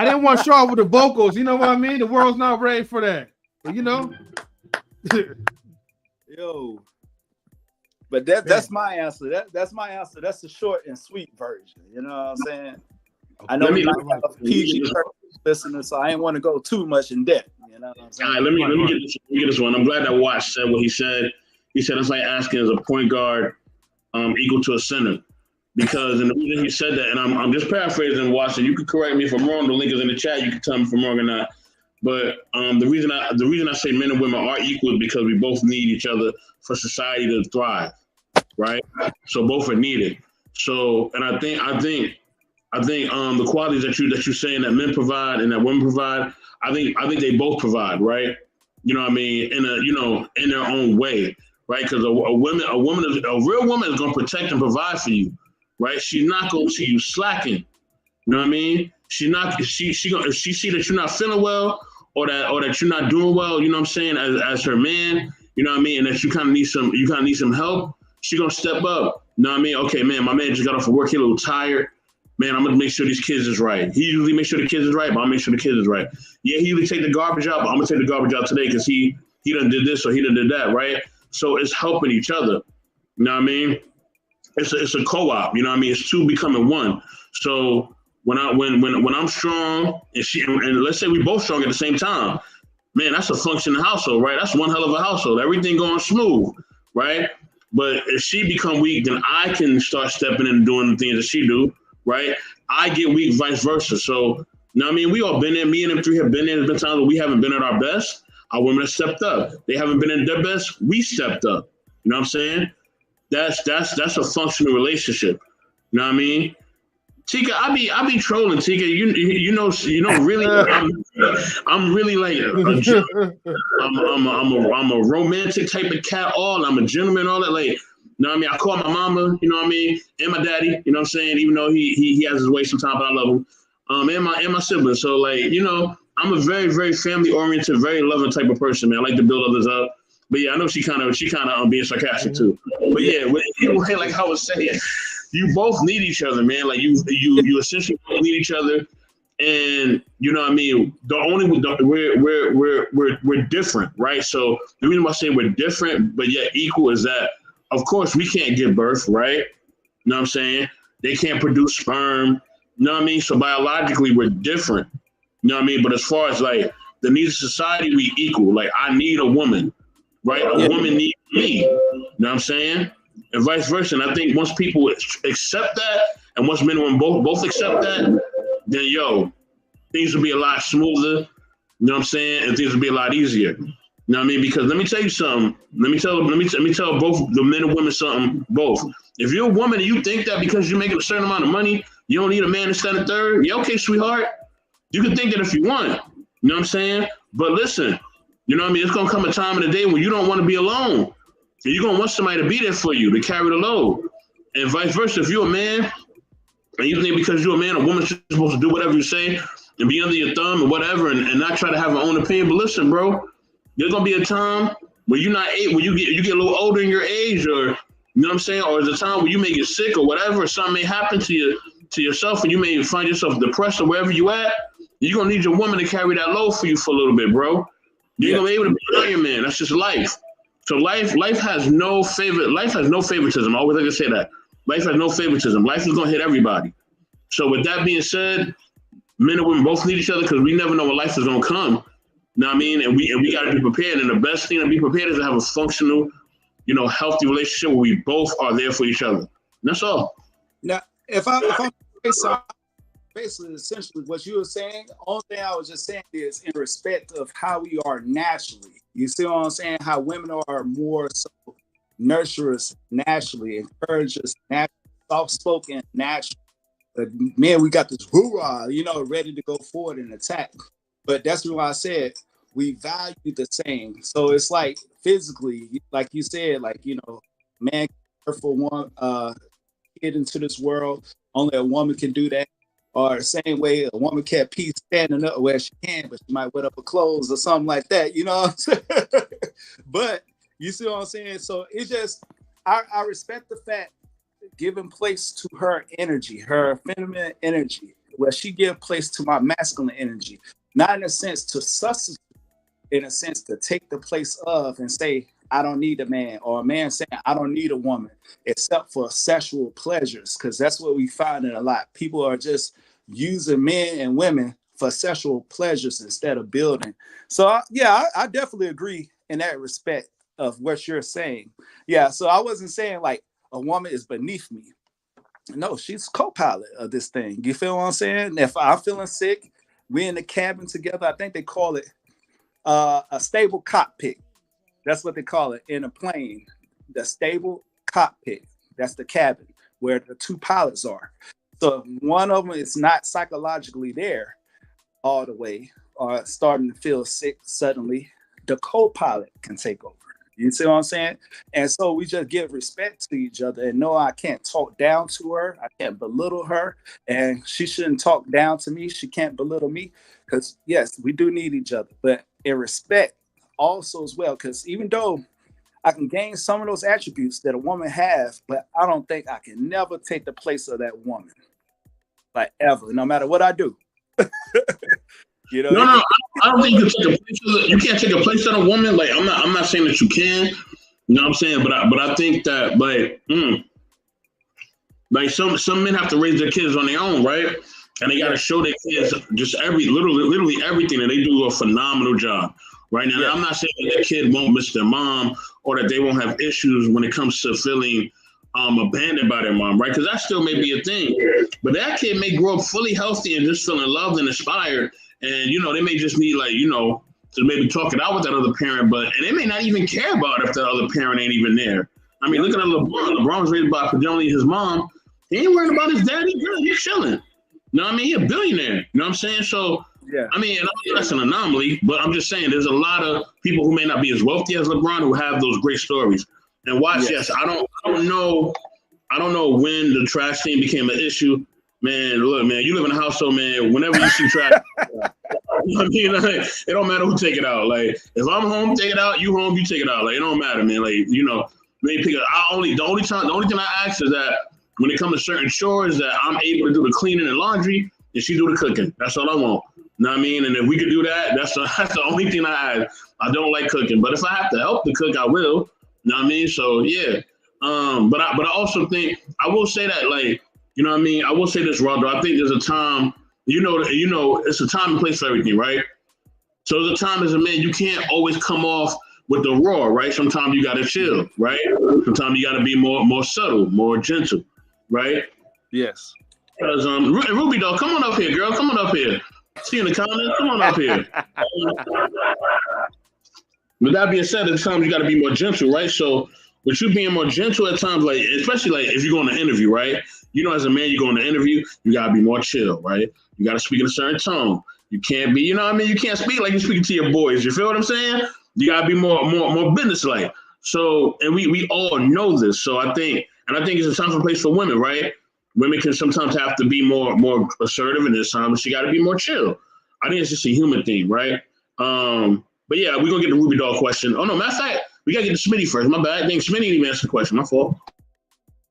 [SPEAKER 1] didn't want to show off with the vocals. You know what I mean? The world's not ready for that. But
[SPEAKER 2] Yo. But that's my answer. That's my answer. That's the short and sweet version. You know what I'm saying? Okay. I know we have a PG listener, so I ain't want to go too much in depth. You know what I'm saying?
[SPEAKER 3] All right, let me get this one. I'm glad that Watch said what he said. He said it's like asking, is a point guard equal to a center? Because, and the reason he said that, and I'm just paraphrasing, Watson, you can correct me if I'm wrong, the link is in the chat, you can tell me if I'm wrong or not. But the reason I say men and women are equal is because we both need each other for society to thrive, right? So both are needed. So, and I think the qualities that you're saying that men provide and that women provide, I think they both provide, right? You know what I mean? In their own way, right? Because a real woman is going to protect and provide for you, right? She's not going to see you slacking. You know what I mean? She if she see that you're not feeling well or that you're not doing well, you know what I'm saying, as her man, you know what I mean, and that you kind of need some help, she gonna step up. You know what I mean? Okay, man, my man just got off of work, he a little tired. Man, I'm gonna make sure these kids is right. He usually makes sure the kids is right, but I'll make sure the kids is right. Yeah, he usually take the garbage out, but I'm gonna take the garbage out today because he done did this or he done did that, right? So it's helping each other. You know what I mean? It's a co-op. You know what I mean? It's two becoming one. So when I'm strong and let's say we both strong at the same time, man, that's a functioning household, right? That's one hell of a household. Everything going smooth, right? But if she become weak, then I can start stepping in and doing the things that she do, right? I get weak, vice versa. So, you know what I mean? We all been there. Me and them three have been there. There's been times where we haven't been at our best. Our women have stepped up. They haven't been at their best. We stepped up. You know what I'm saying? That's a functional relationship. You know what I mean? Tika, I be trolling, Tika. You know, really, I'm really like I'm a romantic type of cat. I'm a gentleman, all that. Like, you know what I mean? I call my mama, you know what I mean, and my daddy. You know what I'm saying? Even though he has his way sometimes, but I love him. And my siblings. So like, you know, I'm a very very family oriented, very loving type of person, man. I like to build others up. But yeah, I know she kind of being sarcastic too. But yeah, like I was saying, you both need each other, man. Like you essentially need each other, and you know what I mean. We're different, right? So the reason why I say we're different but yet equal is that, of course, we can't give birth, right? You know what I'm saying? They can't produce sperm. You know what I mean? So biologically, we're different. You know what I mean? But as far as like the needs of society, we equal. Like I need a woman. Right? A woman needs me. You know what I'm saying? And vice versa. And I think once people accept that, and once men and women both accept that, then things will be a lot smoother. You know what I'm saying? And things will be a lot easier. You know what I mean? Because let me tell you something. Let me tell both the men and women something. Both. If you're a woman and you think that because you're making a certain amount of money, you don't need a man to stand a third. Yeah, okay, sweetheart. You can think that if you want. You know what I'm saying? But listen. You know what I mean? It's going to come a time in the day when you don't want to be alone. And you're going to want somebody to be there for you, to carry the load. And vice versa. If you're a man, and you think because you're a man, a woman's supposed to do whatever you say and be under your thumb and whatever and not try to have her own opinion. But listen, bro, there's going to be a time when you get a little older in your age, or, you know what I'm saying? Or there's a time when you may get sick or whatever, or something may happen to yourself and you may find yourself depressed or wherever you at. You're going to need your woman to carry that load for you for a little bit, bro. You're gonna be able to be an Iron Man. That's just life. So life has no favoritism. I always like to say that. Life has no favoritism. Life is gonna hit everybody. So with that being said, men and women both need each other because we never know what life is gonna come. You know what I mean? And we gotta be prepared. And the best thing to be prepared is to have a functional, healthy relationship where we both are there for each other. And that's all.
[SPEAKER 2] Now, if I'm basically, essentially, what you were saying, the only thing I was just saying is in respect of how we are naturally. You see what I'm saying? How women are more so nurturers naturally, encouragers naturally, soft-spoken naturally. But man, we got this hoorah, ready to go forward and attack. But that's why I said we value the same. So it's like physically, like you said, man for one kid into this world. Only a woman can do that. Or the same way a woman can't pee standing up where she can, but she might wet up her clothes or something like that. You know what I'm saying? But you see what I'm saying? So it just, I respect the fact giving place to her energy, her feminine energy, where she give place to my masculine energy. Not in a sense to substitute, in a sense to take the place of and say, I don't need a man, or a man saying, I don't need a woman, except for sexual pleasures, because that's what we find in a lot. People are just using men and women for sexual pleasures instead of building. So, I definitely agree in that respect of what you're saying. Yeah, so I wasn't saying like a woman is beneath me. No, she's co-pilot of this thing. You feel what I'm saying? If I'm feeling sick, we in the cabin together. I think they call it a stable cockpit. That's what they call it in a plane. The stable cockpit. That's the cabin where the two pilots are. So if one of them is not psychologically there all the way or starting to feel sick suddenly, the co-pilot can take over. You see what I'm saying? And so we just give respect to each other and know I can't talk down to her. I can't belittle her. And she shouldn't talk down to me. She can't belittle me. Because, yes, we do need each other. But in respect also as well. Because even though I can gain some of those attributes that a woman has, but I don't think I can never take the place of that woman. Like ever, no matter what I do. You know,
[SPEAKER 3] no, I don't think you can take a place of you can't take a place of a woman. Like I'm not saying that you can. You know what I'm saying? But I think that like some men have to raise their kids on their own, right? And they got to show their kids just literally everything, and they do a phenomenal job. Right now, I'm not saying that their kid won't miss their mom or that they won't have issues when it comes to feeling abandoned by their mom, right? Because that still may be a thing. But that kid may grow up fully healthy and just feeling loved and inspired. And, you know, they may just need, like, you know, to maybe talk it out with that other parent, and they may not even care about if the other parent ain't even there. I mean, looking at LeBron. LeBron was raised by predominantly his mom. He ain't worried about his daddy. He's chilling. You know what I mean? He's a billionaire. You know what I'm saying? So, I mean, that's an anomaly, but I'm just saying there's a lot of people who may not be as wealthy as LeBron who have those great stories. And watch, I don't know when the trash thing became an issue. Man, look, man, you live in a household, man. Whenever you see trash, you know what I mean? Like, it don't matter who take it out. Like, if I'm home, take it out. You home, you take it out. Like, it don't matter, man. Like, you know, maybe pick it. The only thing I ask is that when it comes to certain chores, that I'm able to do the cleaning and laundry, and she do the cooking. That's all I want. You know what I mean? And if we could do that, that's the only thing I ask. I don't like cooking, but if I have to help the cook, I will. You know what I mean? So yeah. But I also think I will say that, like, you know what I mean? I will say this, Raldo. I think there's a time, you know, it's a time and place for everything, right? So there's a time as a man, you can't always come off with the raw, right? Sometimes you gotta chill, right? Sometimes you gotta be more subtle, more gentle, right?
[SPEAKER 2] Yes.
[SPEAKER 3] Because Ruby though, come on up here, girl. Come on up here. See you in the comments. Come on up here. With that being said, at times you got to be more gentle, right? So with you being more gentle at times, like especially like if you go on an interview, right? You know, as a man, you go on an interview, you got to be more chill, right? You got to speak in a certain tone. You can't be, you know what I mean? You can't speak like you're speaking to your boys. You feel what I'm saying? You got to be more business-like. So, and we all know this. So I think it's a time and place for women, right? Women can sometimes have to be more assertive in this time, but she got to be more chill. I think it's just a human thing, right? But yeah, we're gonna get the Ruby Dog question. Oh no, matter of fact, we gotta get to Smitty first. My bad. I think Smitty didn't even answer the question. My fault.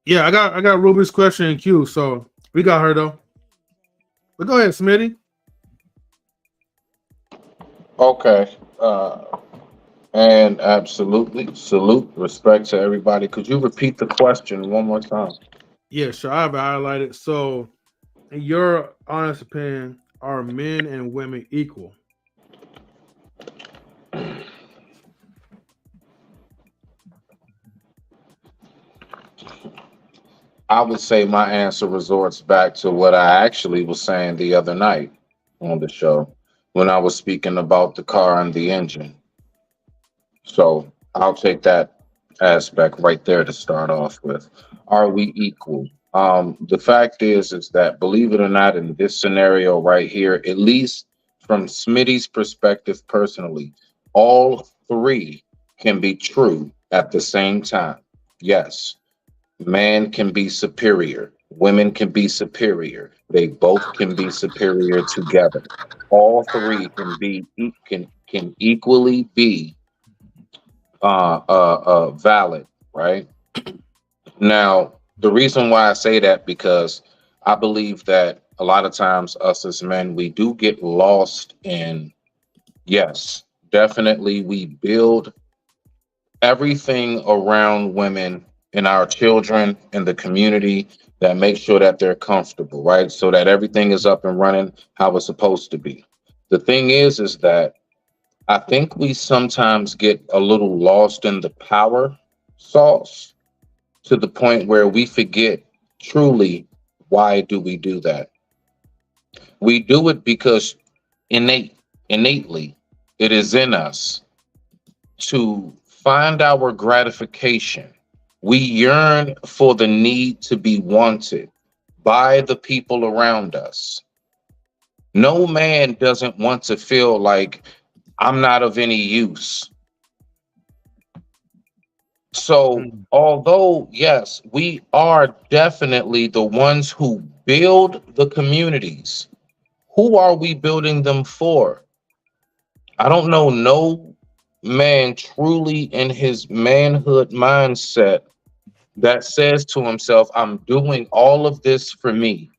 [SPEAKER 1] Yeah, I got Ruby's question in queue, so we got her though. But go ahead, Smitty.
[SPEAKER 4] Okay. And absolutely salute, respect to everybody. Could you repeat the question one more time?
[SPEAKER 1] Yeah, sure. I have it highlighted. So, in your honest opinion, are men and women equal?
[SPEAKER 4] I would say my answer resorts back to what I actually was saying the other night on the show when I was speaking about the car and the engine. So I'll take that aspect right there to start off with. Are we equal? The fact is that, believe it or not, in this scenario right here, at least from Smitty's perspective personally, all three can be true at the same time. Yes, man can be superior, women can be superior. They both can be superior together. All three can equally be valid, right? Now, the reason why I say that, because I believe that a lot of times us as men, we do get lost in, yes, definitely we build everything around women and our children and the community that make sure that they're comfortable, right? So that everything is up and running how it's supposed to be. The thing is that I think we sometimes get a little lost in the power sauce to the point where we forget truly, why do we do that? We do it because innately, it is in us to find our gratification. We yearn for the need to be wanted by the people around us. No man doesn't want to feel like I'm not of any use. So, although, yes, we are definitely the ones who build the communities, who are we building them for? I don't know no man truly in his manhood mindset that says to himself, I'm doing all of this for me.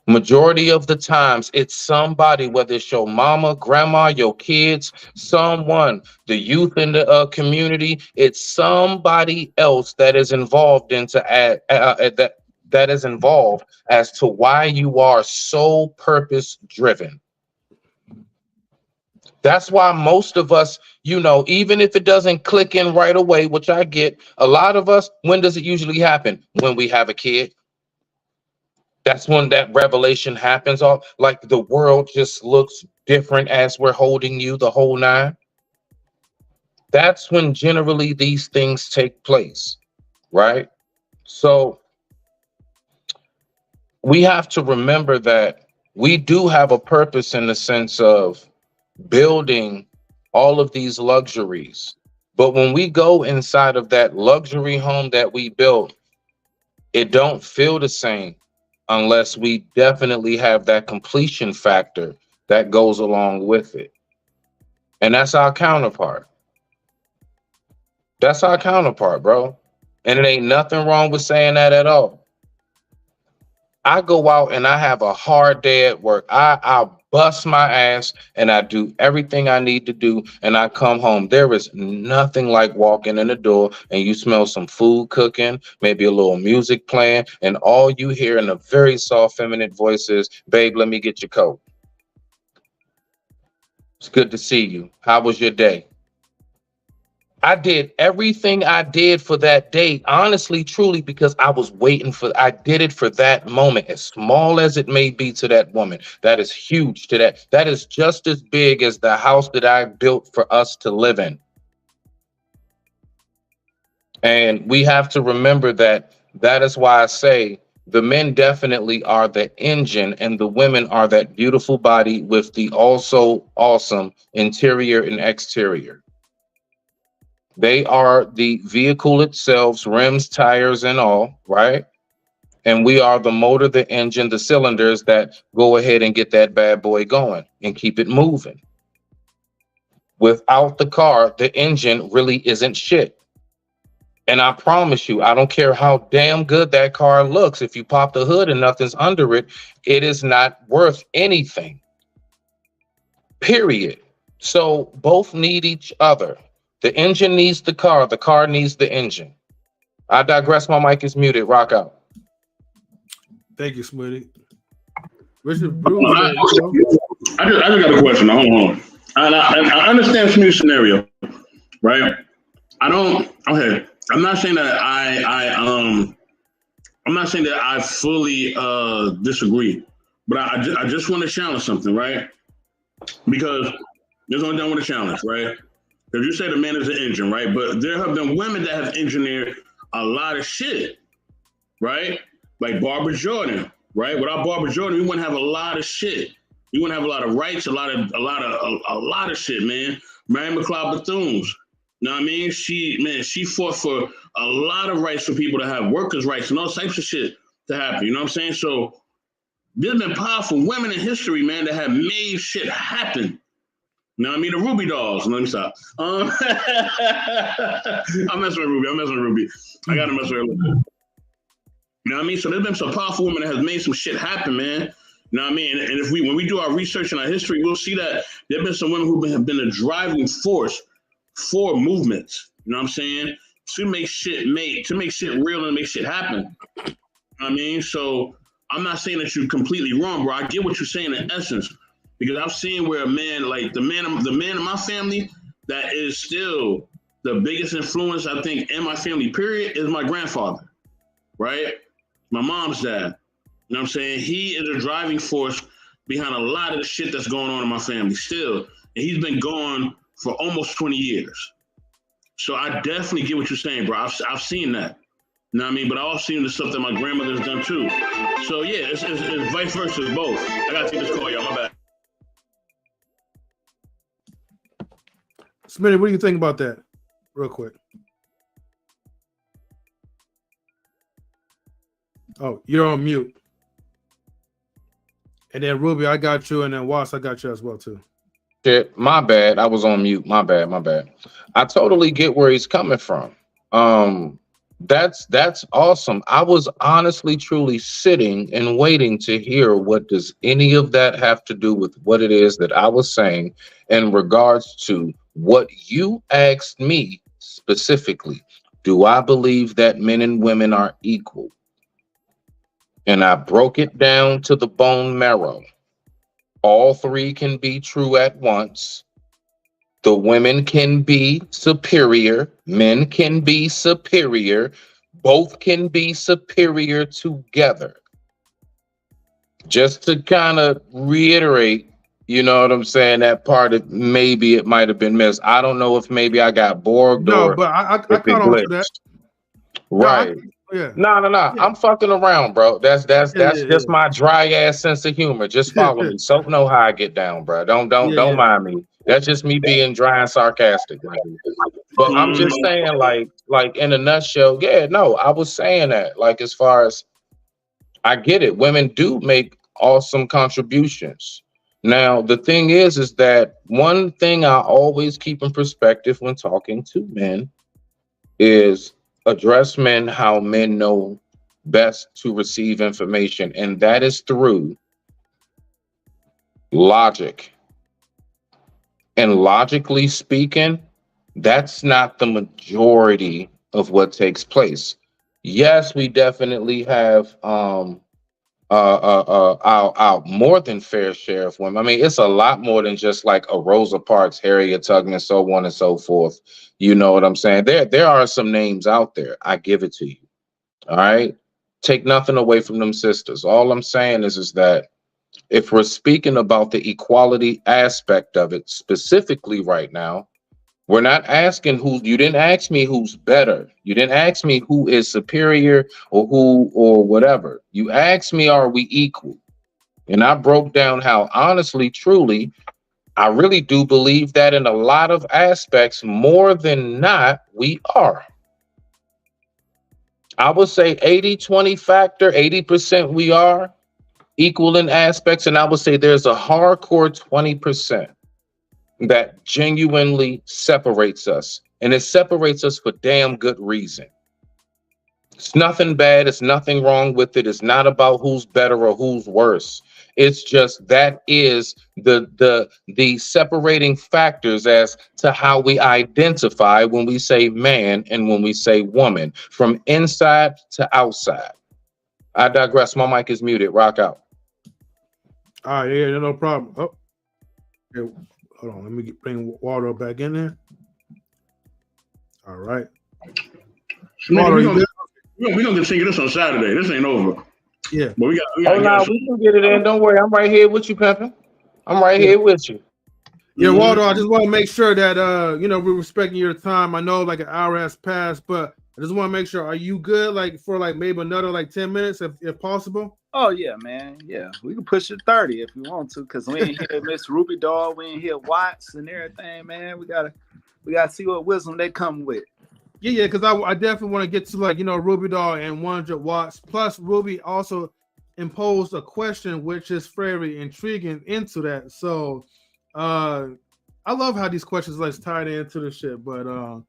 [SPEAKER 4] Majority of the times, it's somebody, whether it's your mama, grandma, your kids, someone, the youth in the community, it's somebody else that is involved that is involved as to why you are so purpose driven. That's why most of us, even if it doesn't click in right away, which I get, a lot of us, when does it usually happen? When we have a kid. That's when that revelation happens. All like the world just looks different as we're holding you the whole nine. That's when generally these things take place, right? So we have to remember that we do have a purpose in the sense of building all of these luxuries. But when we go inside of that luxury home that we built, it don't feel the same unless we definitely have that completion factor that goes along with it. And that's our counterpart. That's our counterpart, bro. And it ain't nothing wrong with saying that at all. I go out and I have a hard day at work. I bust my ass and I do everything I need to do and I come home. There is nothing like walking in the door and you smell some food cooking, maybe a little music playing, and all you hear in a very soft feminine voice is, babe, let me get your coat. It's good to see you. How was your day? I did everything I did for that day, honestly, truly, because I did it for that moment, as small as it may be to that woman. That is huge to that. That is just as big as the house that I built for us to live in. And we have to remember that is why I say the men definitely are the engine and the women are that beautiful body with the also awesome interior and exterior. They are the vehicle itself, rims, tires, and all, right? And we are the motor, the engine, the cylinders that go ahead and get that bad boy going and keep it moving. Without the car, the engine really isn't shit. And I promise you, I don't care how damn good that car looks. If you pop the hood and nothing's under it, it is not worth anything. Period. So both need each other. The engine needs the car needs the engine. I digress. My mic is muted. Rock out.
[SPEAKER 1] Thank you, Smitty. Richard Bruce.
[SPEAKER 3] I just got a question. Hold on. I understand Smitty's scenario, right? Okay. I'm not saying that I'm not saying that I fully disagree, but I just want to challenge something, right? Because there's only done with a challenge, right? Because you say the man is an engine, right? But there have been women that have engineered a lot of shit, right? Like Barbara Jordan, right? Without Barbara Jordan, we wouldn't have a lot of shit. We wouldn't have a lot of rights, a lot of shit, man. Mary McLeod Bethune's, you know what I mean? She fought for a lot of rights for people to have workers' rights and all types of shit to happen. You know what I'm saying? So there's been powerful women in history, man, that have made shit happen. You know what I mean? The Ruby dolls. Let me stop. I'm messing with Ruby. I got to mess with her a little bit. You know what I mean? So there's been some powerful women that have made some shit happen, man. You know what I mean? And if when we do our research and our history, we'll see that there have been some women who have been a driving force for movements. You know what I'm saying? To make shit real and make shit happen. You know what I mean? So I'm not saying that you're completely wrong, bro. I get what you're saying in essence. Because I've seen where a man, like the man in my family, that is still the biggest influence, I think, in my family, period, is my grandfather, right? my mom's dad. You know what I'm saying? He is a driving force behind a lot of the shit that's going on in my family still. And he's been gone for almost 20 years. So I definitely get what you're saying, bro. I've seen that. You know what I mean? But I also seen the stuff that my grandmother's done too. So yeah, it's vice versa, it's both. I gotta take this call, y'all. My bad.
[SPEAKER 1] Smitty, what do you think about that? Real quick. Oh, you're on mute. And then Ruby, I got you, and then Was, I got you as well too.
[SPEAKER 4] Shit, my bad. I was on mute. My bad. I totally get where he's coming from. That's awesome. I was honestly, truly sitting and waiting to hear what does any of that have to do with what it is that I was saying in regards to what you asked me specifically. Do I believe that men and women are equal? And I broke it down to the bone marrow. All three can be true at once. The women can be superior. Men can be superior. Both can be superior together. Just to kind of reiterate, you know what I'm saying, that part of maybe it might have been missed. I don't know if maybe I got bored or
[SPEAKER 1] but I
[SPEAKER 4] if
[SPEAKER 1] caught on to that.
[SPEAKER 4] Right.
[SPEAKER 1] Yeah.
[SPEAKER 4] No. Yeah. I'm fucking around, bro. That's just my dry ass sense of humor. Just follow me. So know how I get down, bro. Don't mind me. That's just me being dry and sarcastic. But I'm just saying, like in a nutshell, yeah, no, I was saying that. Like, as far as I get it, women do make awesome contributions. Now, the thing is that one thing I always keep in perspective when talking to men is address men how men know best to receive information, and that is through logic. And logically speaking, that's not the majority of what takes place. Yes, we definitely have our more than fair share of women. I mean, it's a lot more than just like a Rosa Parks, Harriet Tubman, so on and so forth. You know what I'm saying? There are some names out there. I give it to you. All right. Take nothing away from them sisters. All I'm saying is that if we're speaking about the equality aspect of it specifically right now, we're not asking who. You didn't ask me who's better. You didn't ask me who is superior or who or whatever. You asked me, are we equal? And I broke down how honestly, truly, I really do believe that in a lot of aspects, more than not, we are. I would say 80-20 factor, 80% we are equal in aspects. And I would say there's a hardcore 20% that genuinely separates us. And it separates us for damn good reason. It's nothing bad. It's nothing wrong with it. It's not about who's better or who's worse. It's just that is the separating factors as to how we identify when we say man and when we say woman, from inside to outside. I digress. My mic is muted. Rock out.
[SPEAKER 1] All right, yeah, no problem. Oh, yeah, hold on. Let me bring Waldo back in there. All right.
[SPEAKER 3] Waldo, we're gonna continue this on Saturday. This ain't over.
[SPEAKER 1] Yeah.
[SPEAKER 3] But we
[SPEAKER 4] we can get it in. Don't worry. I'm right here with you, Pimpin'. I'm right here with you.
[SPEAKER 1] Yeah, Waldo, I just want to make sure that we're respecting your time. I know like an hour has passed, but I just want to make sure, are you good like for like maybe another like 10 minutes if possible?
[SPEAKER 2] Oh yeah, man. Yeah, we can push it 30 if you want to, because we ain't here Miss Ruby Doll, we ain't here Watts and everything, man. We gotta see what wisdom they come with.
[SPEAKER 1] Yeah, because I definitely want to get to like Ruby Doll and 100 Watts. Plus, Ruby also imposed a question which is very intriguing into that. So I love how these questions like tied into the shit. But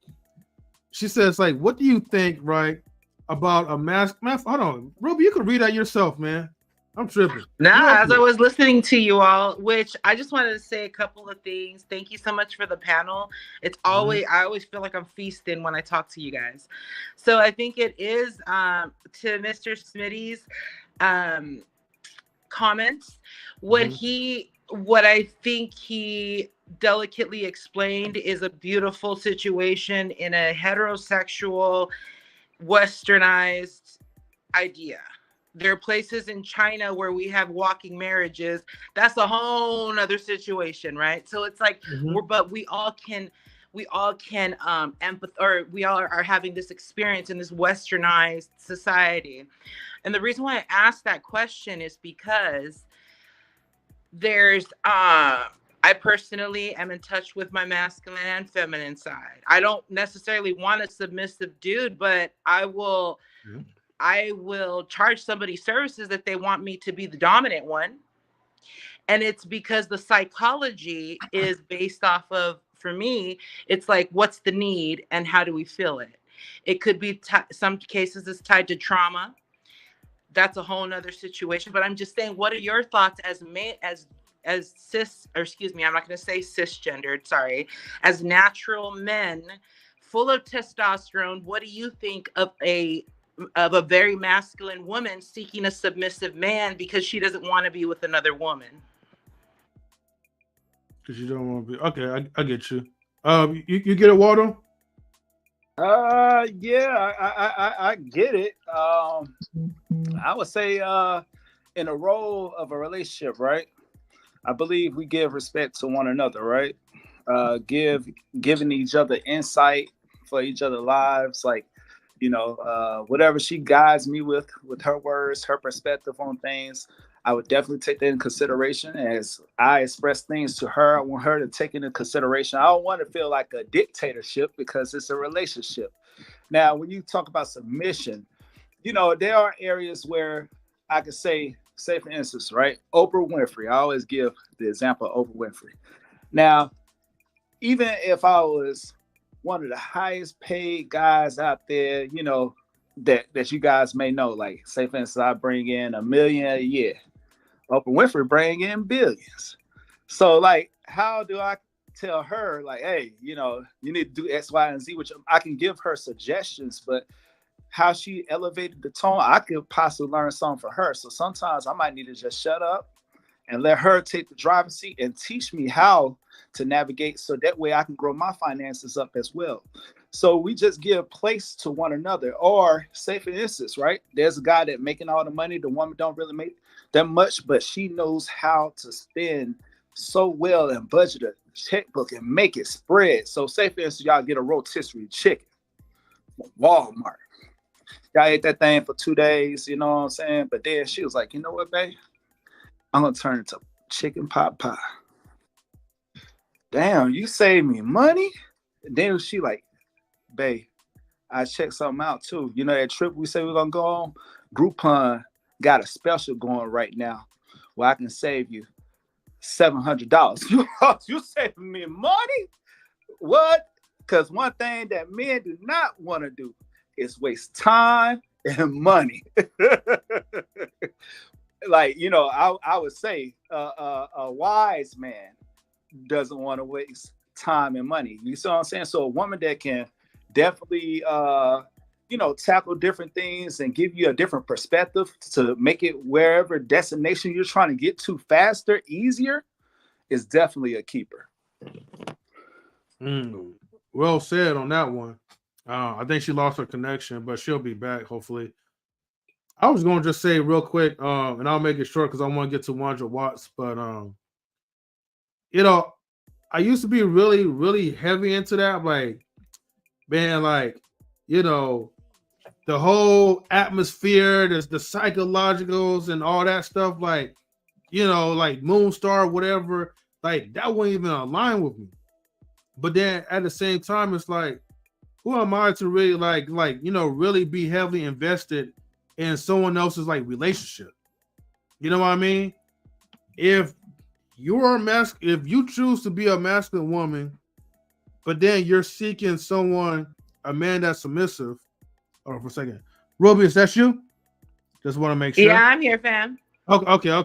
[SPEAKER 1] she says, like, what do you think, right, about a mask? Hold on, Ruby, you can read that yourself, man. I'm tripping.
[SPEAKER 5] As I was listening to you all, which I just wanted to say a couple of things. Thank you so much for the panel. It's always, I always feel like I'm feasting when I talk to you guys. So I think it is to Mr. Smitty's comments. What I think he delicately explained is a beautiful situation in a heterosexual, westernized idea. There are places in China where we have walking marriages. That's a whole other situation, right? So it's like but we all can or we all are having this experience in this westernized society. And the reason why I asked that question is because there's I personally am in touch with my masculine and feminine side. I don't necessarily want a submissive dude, but I will charge somebody services if they want me to be the dominant one. And it's because the psychology is based off of, for me, it's like, what's the need and how do we feel it? It could be some cases it's tied to trauma. That's a whole nother situation. But I'm just saying, what are your thoughts as cis, or excuse me, I'm not going to say cisgendered, sorry, as natural men full of testosterone? What do you think of a very masculine woman seeking a submissive man because she doesn't want to be with another woman?
[SPEAKER 1] Because you don't want to be. Okay, I get you. You get it, Waldo?
[SPEAKER 2] Yeah, I get it. I would say in a role of a relationship, right? I believe we give respect to one another, right? Giving each other insight for each other's lives, like, whatever she guides me with her words, her perspective on things, I would definitely take that in consideration. As I express things to her, I want her to take it into consideration. I don't want to feel like a dictatorship because it's a relationship. Now, when you talk about submission, there are areas where I could say for instance, right? Oprah Winfrey. I always give the example of Oprah Winfrey. Now, even if I was one of the highest paid guys out there, that you guys may know, like, say for instance, I bring in $1 million a year. Oprah Winfrey bring in billions. So, like, how do I tell her, like, hey, you need to do X, Y, and Z, which I can give her suggestions, but how she elevated the tone, I could possibly learn something from her. So sometimes I might need to just shut up and let her take the driver's seat and teach me how to navigate, so that way I can grow my finances up as well. So we just give place to one another. Or say for instance, right, there's a guy that making all the money, the woman don't really make that much, but she knows how to spend so well and budget a checkbook and make it spread. So say for instance, y'all get a rotisserie chicken from Walmart. Y'all ate that thing for 2 days, you know what I'm saying? But then she was like, you know what, babe? I'm going to turn it to chicken pot pie. Damn, you saved me money? And then she like, babe, I checked something out too. You know that trip we said we're going to go on? Groupon got a special going right now where I can save you $700. You saving me money? What? Because one thing that men do not want to do is waste time and money. Like, I would say a wise man doesn't want to waste time and money. You see what I'm saying? So a woman that can definitely, tackle different things and give you a different perspective to make it wherever destination you're trying to get to faster, easier, is definitely a keeper.
[SPEAKER 1] Well said on that one. I think she lost her connection, but she'll be back hopefully. I was going to just say real quick, and I'll make it short because I want to get to 100 watts. But I used to be really, really heavy into that. Like, man, like, the whole atmosphere, the psychologicals and all that stuff, like, like Moonstar, whatever, like that wouldn't even align with me. But then at the same time, it's like, who am I to really really be heavily invested in someone else's like relationship? You know what I mean? If you choose to be a masculine woman, but then you're seeking a man that's submissive. Hold on for a second. Ruby, is that you? Just want to make sure.
[SPEAKER 5] Yeah, I'm here, fam.
[SPEAKER 1] Okay. I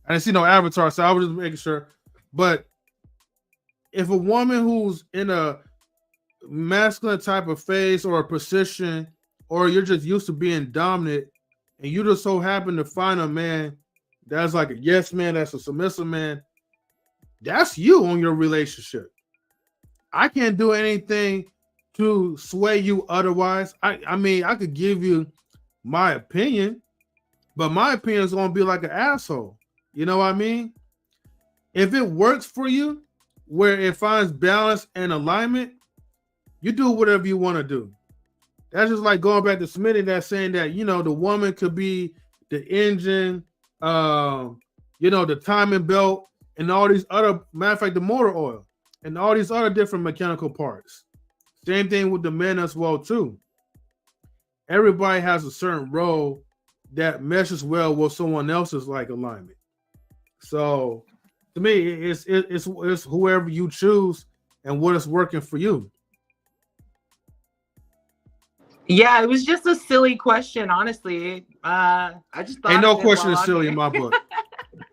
[SPEAKER 1] didn't see no avatar, so I was just making sure. But if a woman who's in a masculine type of phase or a position, or you're just used to being dominant, and you just so happen to find a man that's like a yes man, that's a submissive man, that's you on your relationship. I can't do anything to sway you otherwise. I mean, I could give you my opinion, But my opinion is gonna be like an asshole. You know what I mean? If it works for you, where it finds balance and alignment, you do whatever you want to do. That's just like going back to Smitty, that saying that, you know, the woman could be the engine, the timing belt, and all these other, matter of fact, the motor oil, and all these other different mechanical parts. Same thing with the men as well too. Everybody has a certain role that meshes well with someone else's like alignment. So to me, it's whoever you choose and what is working for you.
[SPEAKER 5] Yeah, it was just a silly question, honestly. I just thought
[SPEAKER 1] ain't no
[SPEAKER 5] of it
[SPEAKER 1] question
[SPEAKER 5] while
[SPEAKER 1] is
[SPEAKER 5] I'm
[SPEAKER 1] silly
[SPEAKER 5] here.
[SPEAKER 1] in my book.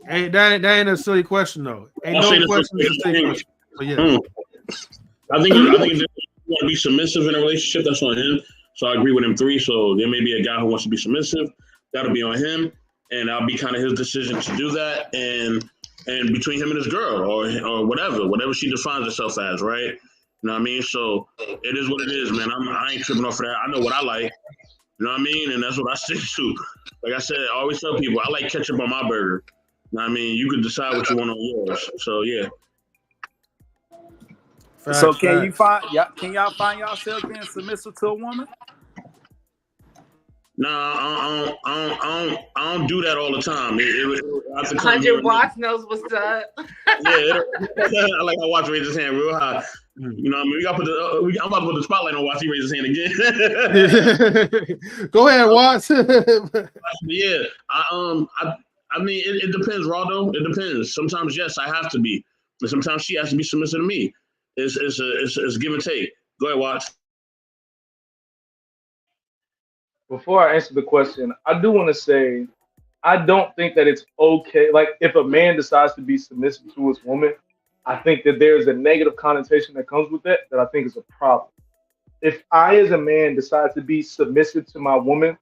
[SPEAKER 1] That ain't a silly question though. Ain't no question is a silly question. So yeah.
[SPEAKER 3] I think if you want to be submissive in a relationship, that's on him. So I agree with him 3. So there may be a guy who wants to be submissive. That'll be on him, and that'll be kind of his decision to do that. And between him and his girl, or whatever she defines herself as, right? You know what I mean? So it is what it is, man. I ain't tripping off of that. I know what I like. You know what I mean? And that's what I stick to. Like I said, I always tell people, I like ketchup on my burger. You know what I mean? You can decide what you want on yours. So yeah.
[SPEAKER 2] So can y'all find yourself being submissive to a woman?
[SPEAKER 3] No, I don't do that all the time. It have to come
[SPEAKER 5] 100 watts knows what's up.
[SPEAKER 3] Yeah, I like how Watts raised his hand real high. You know what I mean? We got to put I'm about to put the spotlight on Watts. He raised his hand
[SPEAKER 1] again. Go ahead, Watts.
[SPEAKER 3] Yeah, I mean, it depends, Raldo. It depends. Sometimes, yes, I have to be, and sometimes she has to be submissive to me. It's give and take. Go ahead, Watts.
[SPEAKER 6] Before I answer the question, I do want to say I don't think that it's okay. Like, if a man decides to be submissive to his woman, I think that there's a negative connotation that comes with that I think is a problem. If I, as a man, decide to be submissive to my woman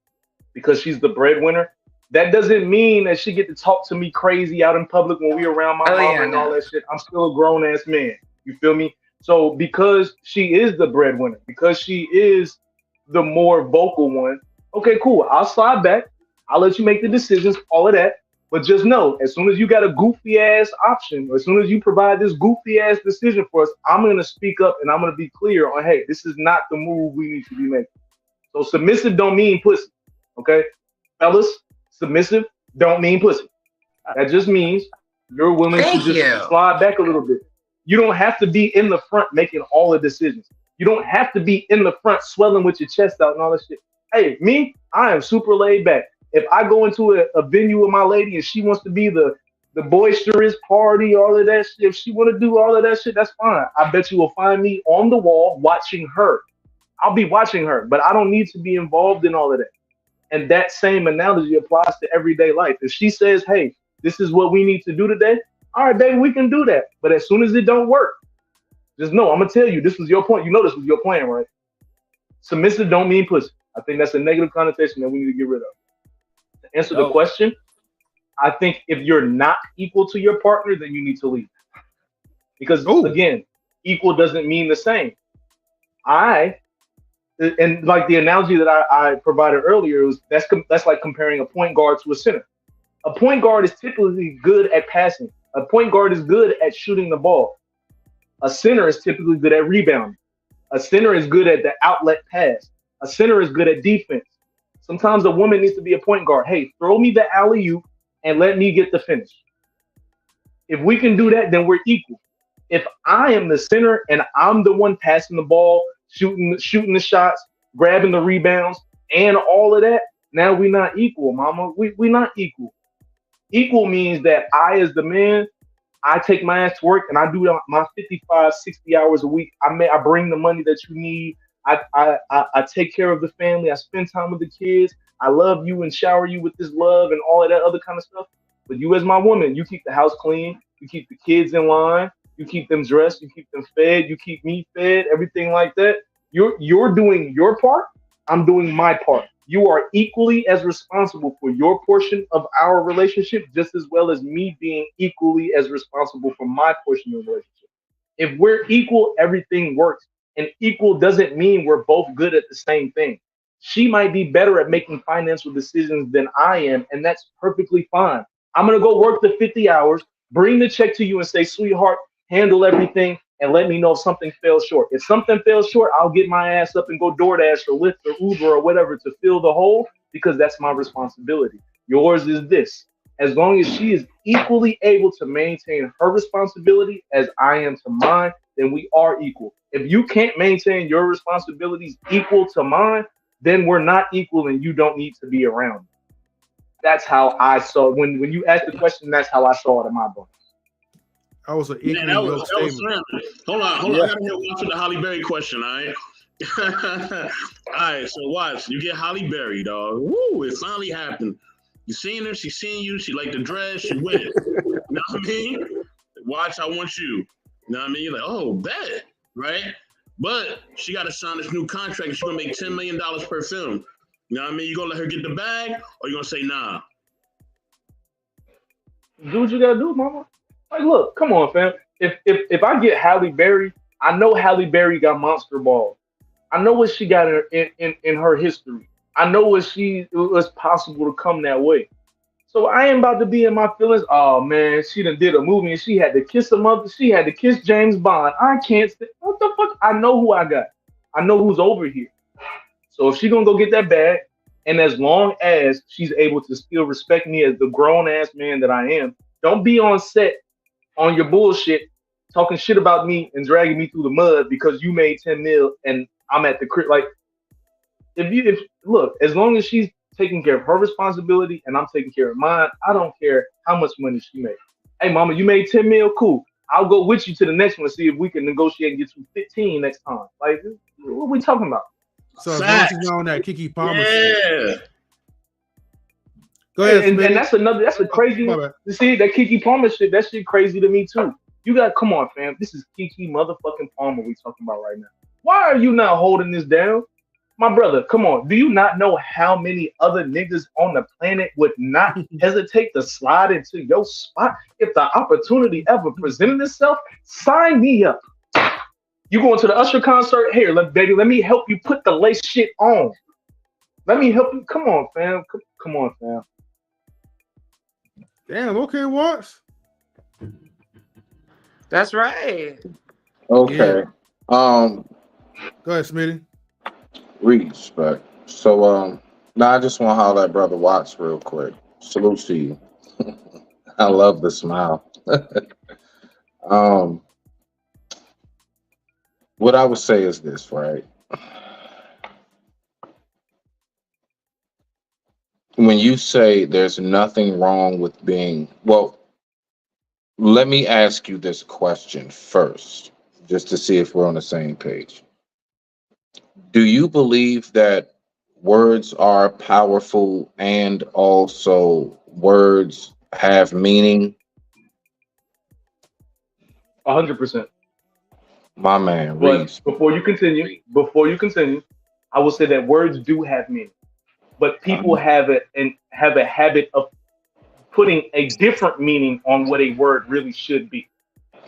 [SPEAKER 6] because she's the breadwinner, that doesn't mean that she get to talk to me crazy out in public when we're around my mama and all that shit. I'm still a grown ass man. You feel me? So because she is the breadwinner, because she is the more vocal one, okay, cool. I'll slide back. I'll let you make the decisions, all of that. But just know, as soon as you got a goofy ass option, or as soon as you provide this goofy ass decision for us, I'm going to speak up and I'm going to be clear on, hey, this is not the move we need to be making. So submissive don't mean pussy. Okay? Fellas, submissive don't mean pussy. That just means you're willing to just slide back a little bit. You don't have to be in the front making all the decisions. You don't have to be in the front swelling with your chest out and all that shit. Hey, me, I am super laid back. If I go into a venue with my lady and she wants to be the boisterous party, all of that shit, if she want to do all of that shit, that's fine. I bet you will find me on the wall watching her. I'll be watching her, but I don't need to be involved in all of that. And that same analogy applies to everyday life. If she says, hey, this is what we need to do today, all right, baby, we can do that. But as soon as it don't work, just know, I'm going to tell you, this was your point. You know this was your plan, right? Submissive don't mean pussy. I think that's a negative connotation that we need to get rid of. To answer the question, I think if you're not equal to your partner, then you need to leave. Because again, equal doesn't mean the same. And like the analogy that I provided earlier, was that's like comparing a point guard to a center. A point guard is typically good at passing. A point guard is good at shooting the ball. A center is typically good at rebounding. A center is good at the outlet pass. A center is good at defense. Sometimes a woman needs to be a point guard. Hey, throw me the alley-oop and let me get the finish. If we can do that, then we're equal. If I am the center and I'm the one passing the ball, shooting the shots, grabbing the rebounds, and all of that, now we're not equal, mama. We're not equal. Equal means that I, as the man, I take my ass to work and I do my 55, 60 hours a week. I bring the money that you need. I take care of the family. I spend time with the kids. I love you and shower you with this love and all of that other kind of stuff. But you, as my woman, you keep the house clean. You keep the kids in line. You keep them dressed. You keep them fed. You keep me fed. Everything like that. You're doing your part. I'm doing my part. You are equally as responsible for your portion of our relationship, just as well as me being equally as responsible for my portion of the relationship. If we're equal, everything works. And equal doesn't mean we're both good at the same thing. She might be better at making financial decisions than I am, and that's perfectly fine. I'm gonna go work the 50 hours, bring the check to you, and say, sweetheart, handle everything, and let me know if something fell short. If something fell short, I'll get my ass up and go DoorDash or Lyft or Uber or whatever to fill the hole because that's my responsibility. Yours is this. As long as she is equally able to maintain her responsibility as I am to mine, then we are equal. If you can't maintain your responsibilities equal to mine, then we're not equal and you don't need to be around me. That's how I saw when you asked the question, that's how I saw it in my book.
[SPEAKER 1] I was an
[SPEAKER 3] Man,
[SPEAKER 1] equally yoked statement.
[SPEAKER 3] Hold on. I gotta hear one for the Holly Berry question, all right? All right, so watch. You get Holly Berry, dog. Woo, it finally happened. You seen her, she seen you, she like the dress, she with it. You know what I mean? Watch, I want you. You know what I mean? You're like, oh, bet, right? But she got to sign this new contract and she's going to make $10 million per film. You know what I mean? You going to let her get the bag or you going to say nah?
[SPEAKER 6] Do what you got to do, mama. Like, look, come on, fam. If I get Halle Berry, I know Halle Berry got monster balls. I know what she got in her history. I know it was possible to come that way. So I ain't about to be in my feelings. Oh man, she done did a movie and she had to kiss a mother. She had to kiss James Bond. I can't. What the fuck? I know who I got. I know who's over here. So if she gonna go get that bag, and as long as she's able to still respect me as the grown ass man that I am, don't be on set on your bullshit, talking shit about me and dragging me through the mud because you made 10 mil and I'm at the crib. Like, if look, as long as she's taking care of her responsibility and I'm taking care of mine, I don't care how much money she makes. Hey, mama, you made 10 mil, cool. I'll go with you to the next one and see if we can negotiate and get you 15 next time. Like, what are we talking about?
[SPEAKER 1] So as long as she's on that Keke Palmer
[SPEAKER 3] shit.
[SPEAKER 1] Go ahead,
[SPEAKER 6] and that's a crazy one. You see, that Keke Palmer shit, that shit crazy to me too. You got, come on, fam. This is Keke motherfucking Palmer we talking about right now. Why are you not holding this down? My brother, come on. Do you not know how many other niggas on the planet would not hesitate to slide into your spot if the opportunity ever presented itself? Sign me up. You going to the Usher concert? Here, baby, let me help you put the lace shit on. Let me help you. Come on, fam. Come on, fam.
[SPEAKER 1] Damn, okay, Watts.
[SPEAKER 5] That's right.
[SPEAKER 4] Okay.
[SPEAKER 1] Yeah. Go ahead, Smitty.
[SPEAKER 4] Respect. So now I just want to holler at Brother Watts real quick. Salute to you. I love the smile. What I would say is this, right? When you say there's nothing wrong with being, well, let me ask you this question first, just to see if we're on the same page. Do you believe that words are powerful and also words have meaning?
[SPEAKER 6] 100%.
[SPEAKER 4] My man,
[SPEAKER 6] But
[SPEAKER 4] Reese.
[SPEAKER 6] before you continue, I will say that words do have meaning, but people have a habit of putting a different meaning on what a word really should be,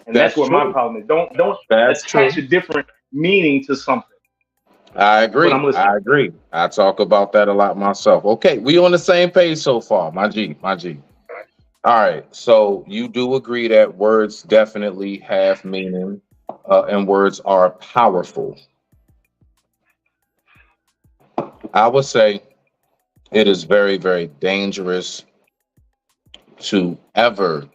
[SPEAKER 6] and that's where my problem is. Don't attach a different meaning to something.
[SPEAKER 4] I agree. I agree. I talk about that a lot myself. Okay, we on the same page so far, my G. All right, so you do agree that words definitely have meaning, and words are powerful. I would say it is very, very dangerous to ever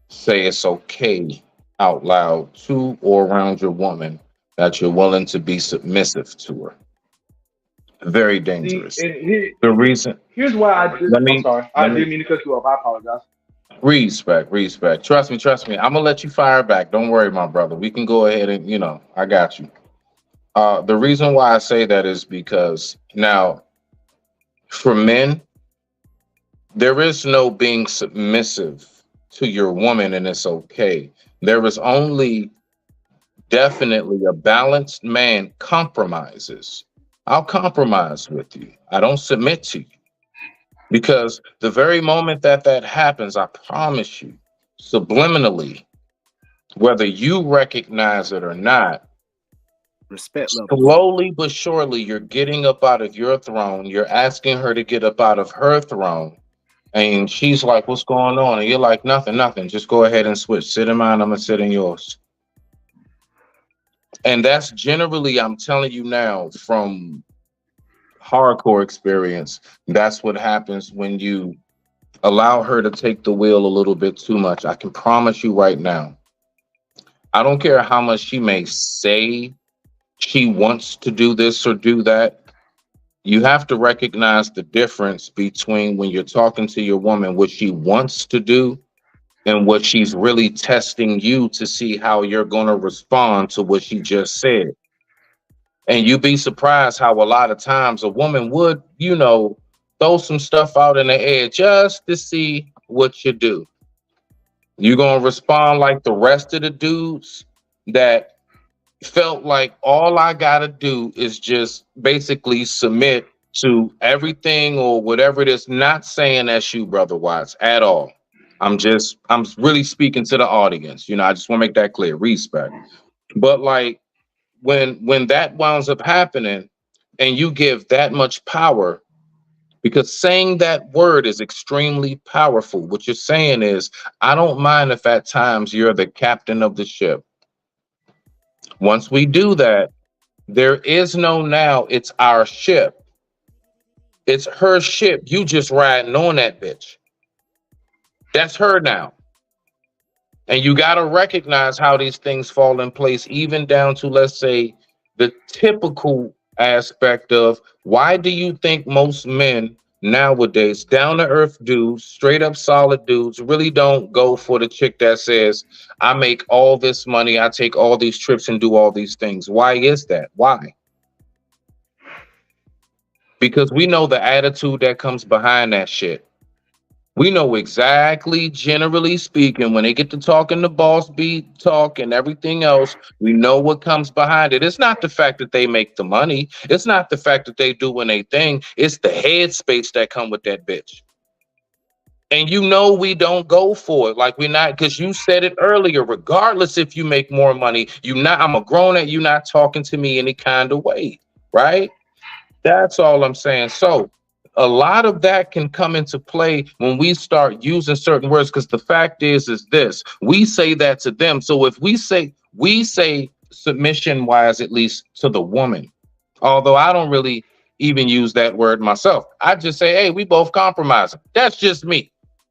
[SPEAKER 4] say it's okay out loud to or around your woman that you're willing to be submissive to her. Very dangerous. The reason.
[SPEAKER 6] Here's why I did. I'm sorry. I didn't mean to cut you off. I apologize.
[SPEAKER 4] Respect. Trust me. I'm gonna let you fire back. Don't worry, my brother. We can go ahead and I got you. The reason why I say that is because now, for men, there is no being submissive to your woman, and it's okay. There is only definitely a balanced man compromises. I'll compromise with you. I don't submit to you. Because the very moment that happens, I promise you, subliminally, whether you recognize it or not,
[SPEAKER 2] respect level.
[SPEAKER 4] Slowly but surely, you're getting up out of your throne. You're asking her to get up out of her throne. And she's like, what's going on? And you're like, nothing, nothing. Just go ahead and switch. Sit in mine. I'm going to sit in yours. And that's generally, I'm telling you now, from hardcore experience, that's what happens when you allow her to take the wheel a little bit too much. I can promise you right now, I don't care how much she may say she wants to do this or do that. You have to recognize the difference between when you're talking to your woman, what she wants to do and what she's really testing you to see how you're going to respond to what she just said. And you'd be surprised how a lot of times a woman would, throw some stuff out in the air just to see what you do. You're going to respond like the rest of the dudes that felt like all I got to do is just basically submit to everything or whatever it is. Not saying that's you, Brother Watts, at all. I'm really speaking to the audience. I just want to make that clear. Respect. But like when that winds up happening and you give that much power, because saying that word is extremely powerful. What you're saying is, I don't mind if at times you're the captain of the ship. Once we do that, there is no now, it's our ship. It's her ship. You just riding on that bitch. That's her now. And you got to recognize how these things fall in place, even down to, let's say, the typical aspect of why do you think most men nowadays, down to earth dudes, straight up solid dudes, really don't go for the chick that says, I make all this money, I take all these trips and do all these things? Why is that? Why? Because we know the attitude that comes behind that shit. We know exactly, generally speaking, when they get to talking the boss beat talk and everything else, we know what comes behind it. It's not the fact that they make the money. It's not the fact that they doing a thing. It's the headspace that come with that bitch. And we don't go for it. Like we're not, because you said it earlier, regardless if you make more money, I'm a grown up, you're not talking to me any kind of way, right? That's all I'm saying. So a lot of that can come into play when we start using certain words, because the fact is this, we say that to them. So if we say submission wise, at least to the woman, although I don't really even use that word myself, I just say, hey, we both compromising. That's just me.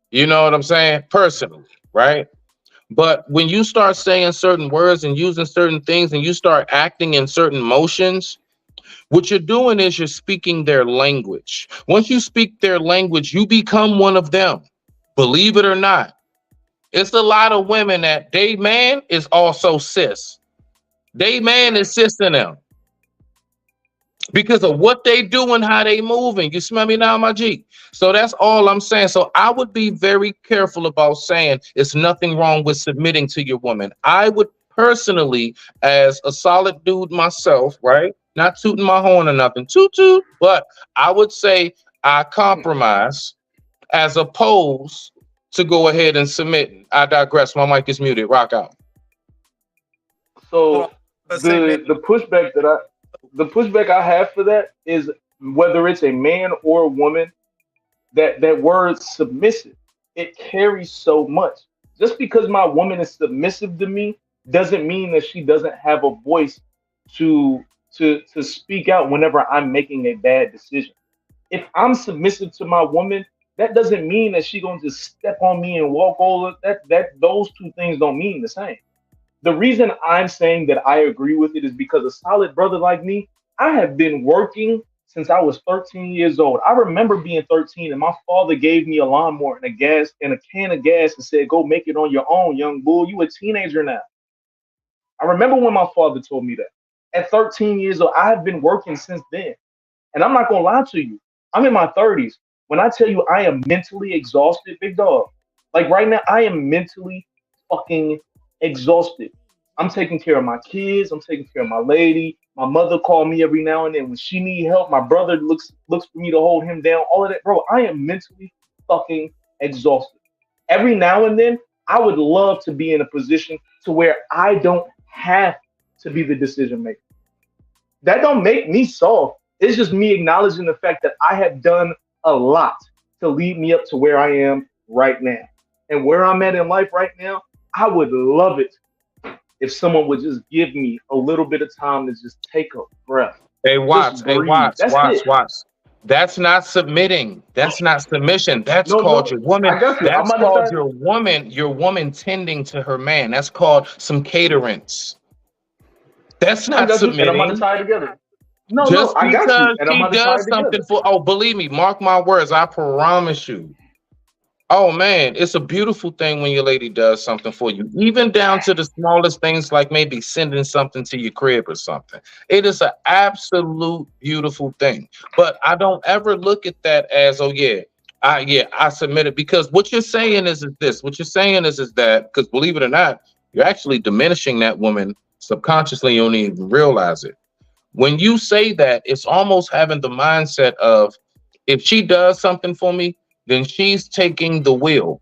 [SPEAKER 4] You know what I'm saying? Personally, right? But when you start saying certain words and using certain things and you start acting in certain motions, what you're doing is you're speaking their language. Once you speak their language, you become one of them. Believe it or not. It's a lot of women that they man is also cis. They man is cis in them. Because of what they do and how they moving. You smell me now, my G? So that's all I'm saying. So I would be very careful about saying it's nothing wrong with submitting to your woman. I would personally, as a solid dude myself, right? Not tooting my horn or nothing, toot, but I would say I compromise as opposed to go ahead and submit. I digress. My mic is muted. Rock out.
[SPEAKER 6] So the pushback I have for that is whether it's a man or a woman, that word submissive, it carries so much. Just because my woman is submissive to me doesn't mean that she doesn't have a voice to speak out whenever I'm making a bad decision. If I'm submissive to my woman, that doesn't mean that she gonna just step on me and walk over. That those two things don't mean the same. The reason I'm saying that I agree with it is because a solid brother like me, I have been working since I was 13 years old. I remember being 13 and my father gave me a lawnmower and a can of gas and said, go make it on your own, young bull. You a teenager now. I remember when my father told me that. At 13 years old, I have been working since then. And I'm not gonna lie to you. I'm in my 30s. When I tell you I am mentally exhausted, big dog, like right now, I am mentally fucking exhausted. I'm taking care of my kids. I'm taking care of my lady. My mother called me every now and then when she need help. My brother looks for me to hold him down. All of that, bro. I am mentally fucking exhausted. Every now and then, I would love to be in a position to where I don't have to be the decision maker. That don't make me soft. It's just me acknowledging the fact that I have done a lot to lead me up to where I am right now. And where I'm at in life right now, I would love it if someone would just give me a little bit of time to just take a breath.
[SPEAKER 4] Hey, watch.
[SPEAKER 6] Just
[SPEAKER 4] Hey,
[SPEAKER 6] breathe.
[SPEAKER 4] watch.
[SPEAKER 6] That's
[SPEAKER 4] Watch.
[SPEAKER 6] it.
[SPEAKER 4] Watch. That's not submitting. That's not submission. That's
[SPEAKER 6] No,
[SPEAKER 4] called
[SPEAKER 6] no,
[SPEAKER 4] your woman.
[SPEAKER 6] I got you. I'm
[SPEAKER 4] That's
[SPEAKER 6] about to
[SPEAKER 4] called
[SPEAKER 6] say,
[SPEAKER 4] your woman tending to her man. That's called some caterance. That's
[SPEAKER 6] I
[SPEAKER 4] not
[SPEAKER 6] got you, and I'm about to
[SPEAKER 4] submitting.
[SPEAKER 6] tie it together. No,
[SPEAKER 4] Just
[SPEAKER 6] I got you,
[SPEAKER 4] because
[SPEAKER 6] and I'm
[SPEAKER 4] she
[SPEAKER 6] about to tie
[SPEAKER 4] does
[SPEAKER 6] it together.
[SPEAKER 4] something for, oh, believe me, mark my words, I promise you. Oh man, it's a beautiful thing when your lady does something for you, even down to the smallest things like maybe sending something to your crib or something. It is an absolute beautiful thing. But I don't ever look at that as, oh yeah, I submitted, because what you're saying is this. What you're saying is that, because believe it or not, you're actually diminishing that woman subconsciously. You don't even realize it. When you say that, it's almost having the mindset of, if she does something for me, then she's taking the wheel.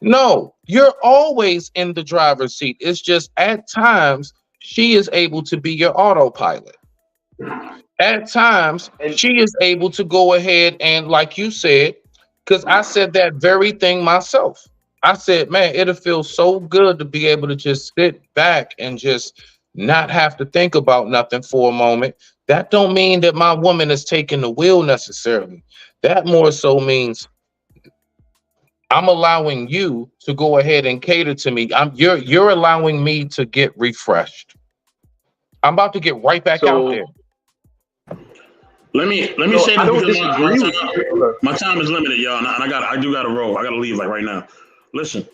[SPEAKER 4] No, you're always in the driver's seat. It's just at times she is able to be your autopilot. At times
[SPEAKER 6] And
[SPEAKER 4] she is able to go ahead and, like you said, because I said that very thing myself. I said, man, it'll feel so good to be able to just sit back and just not have to think about nothing for a moment. That don't mean that my woman is taking the wheel necessarily. That more so means I'm allowing you to go ahead and cater to me. You're allowing me to get refreshed. I'm about to get right back out
[SPEAKER 6] so,
[SPEAKER 4] there.
[SPEAKER 3] Let me
[SPEAKER 6] so
[SPEAKER 3] say
[SPEAKER 6] I
[SPEAKER 3] this
[SPEAKER 6] don't
[SPEAKER 3] because
[SPEAKER 6] disagree with you. Okay.
[SPEAKER 3] my time is limited, y'all, and I do gotta roll. I gotta leave like right now. Listen,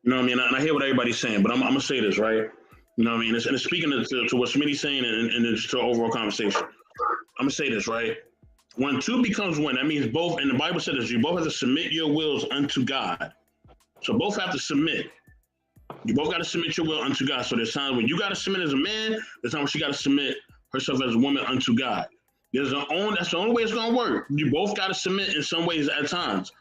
[SPEAKER 3] you know what I mean, and I hear what everybody's saying, but I'm gonna say this right. You know what I mean, and it's speaking to what Smitty's saying and just to the overall conversation. I'm gonna say this right. When two becomes one, that means both. And the Bible says this: you both have to submit your wills unto God. So both have to submit. You both got to submit your will unto God. So there's times when you got to submit as a man. There's times when she got to submit herself as a woman unto God. That's the only way it's gonna work. You both got to submit in some ways at times.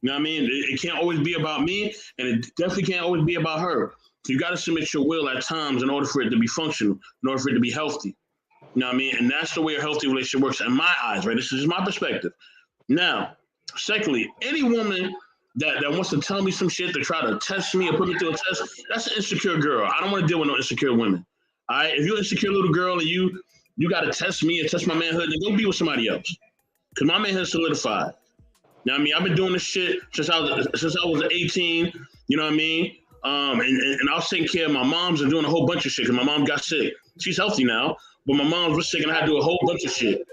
[SPEAKER 3] You know what I mean? It can't always be about me, and it definitely can't always be about her. So you got to submit your will at times in order for it to be functional, in order for it to be healthy. You know what I mean? And that's the way a healthy relationship works in my eyes, right? This is just my perspective. Now, secondly, any woman that wants to tell me some shit to try to test me or put me through a test, that's an insecure girl. I don't want to deal with no insecure women. All right? If you're an insecure little girl and you got to test me and test my manhood, then go be with somebody else. Because my manhood solidified. You know what I mean? I've been doing this shit since I was 18, you know what I mean? And I was taking care of my moms and doing a whole bunch of shit because my mom got sick. She's healthy now, but my mom was sick and I had to do a whole bunch of shit.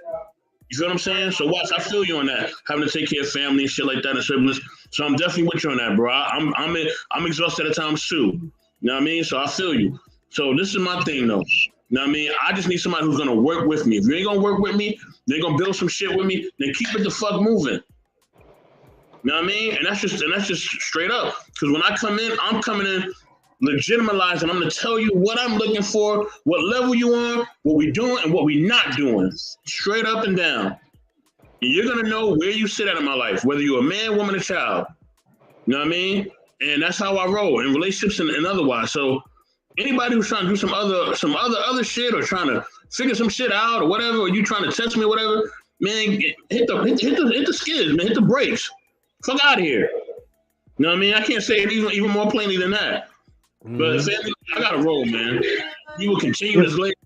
[SPEAKER 3] You feel what I'm saying? So watch, I feel you on that, having to take care of family and shit like that and siblings. So I'm definitely with you on that, bro. I'm exhausted at times too. You know what I mean? So I feel you. So this is my thing though. You know what I mean? I just need somebody who's gonna work with me. If you ain't gonna work with me, they're gonna build some shit with me, then keep it the fuck moving. You know what I mean? And that's just straight up. Because when I come in, I'm coming in legitimizing. I'm gonna tell you what I'm looking for, what level you on, what we doing, and what we not doing. Straight up and down. And you're gonna know where you sit at in my life, whether you're a man, woman, or child. You know what I mean? And that's how I roll in relationships and otherwise. So anybody who's trying to do some other shit or trying to figure some shit out or whatever, or you trying to test me or whatever, man, hit the skids, man, hit the brakes. Fuck out of here. You know what I mean? I can't say it even more plainly than that. But family, I gotta roll, man. You will continue this later.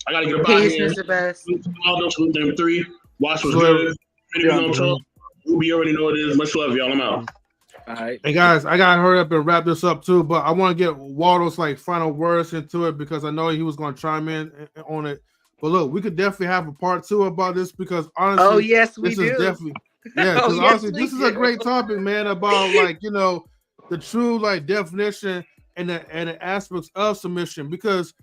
[SPEAKER 3] I gotta get up out of here.
[SPEAKER 5] Mr. Best.
[SPEAKER 3] Raldo, salute number 3. Watch what's good. Maybe we gonna talk. We already know what it is. Much love, y'all. I'm out.
[SPEAKER 2] All right.
[SPEAKER 1] Hey guys, I gotta hurry up and wrap this up too, but I want to get Waldo's like final words into it because I know he was gonna chime in on it. But look, we could definitely have a part 2 about this because honestly,
[SPEAKER 5] Oh yes, we
[SPEAKER 1] this
[SPEAKER 5] do.
[SPEAKER 1] is definitely because honestly, this is a great topic, man, about like the true like definition and the aspects of submission. Because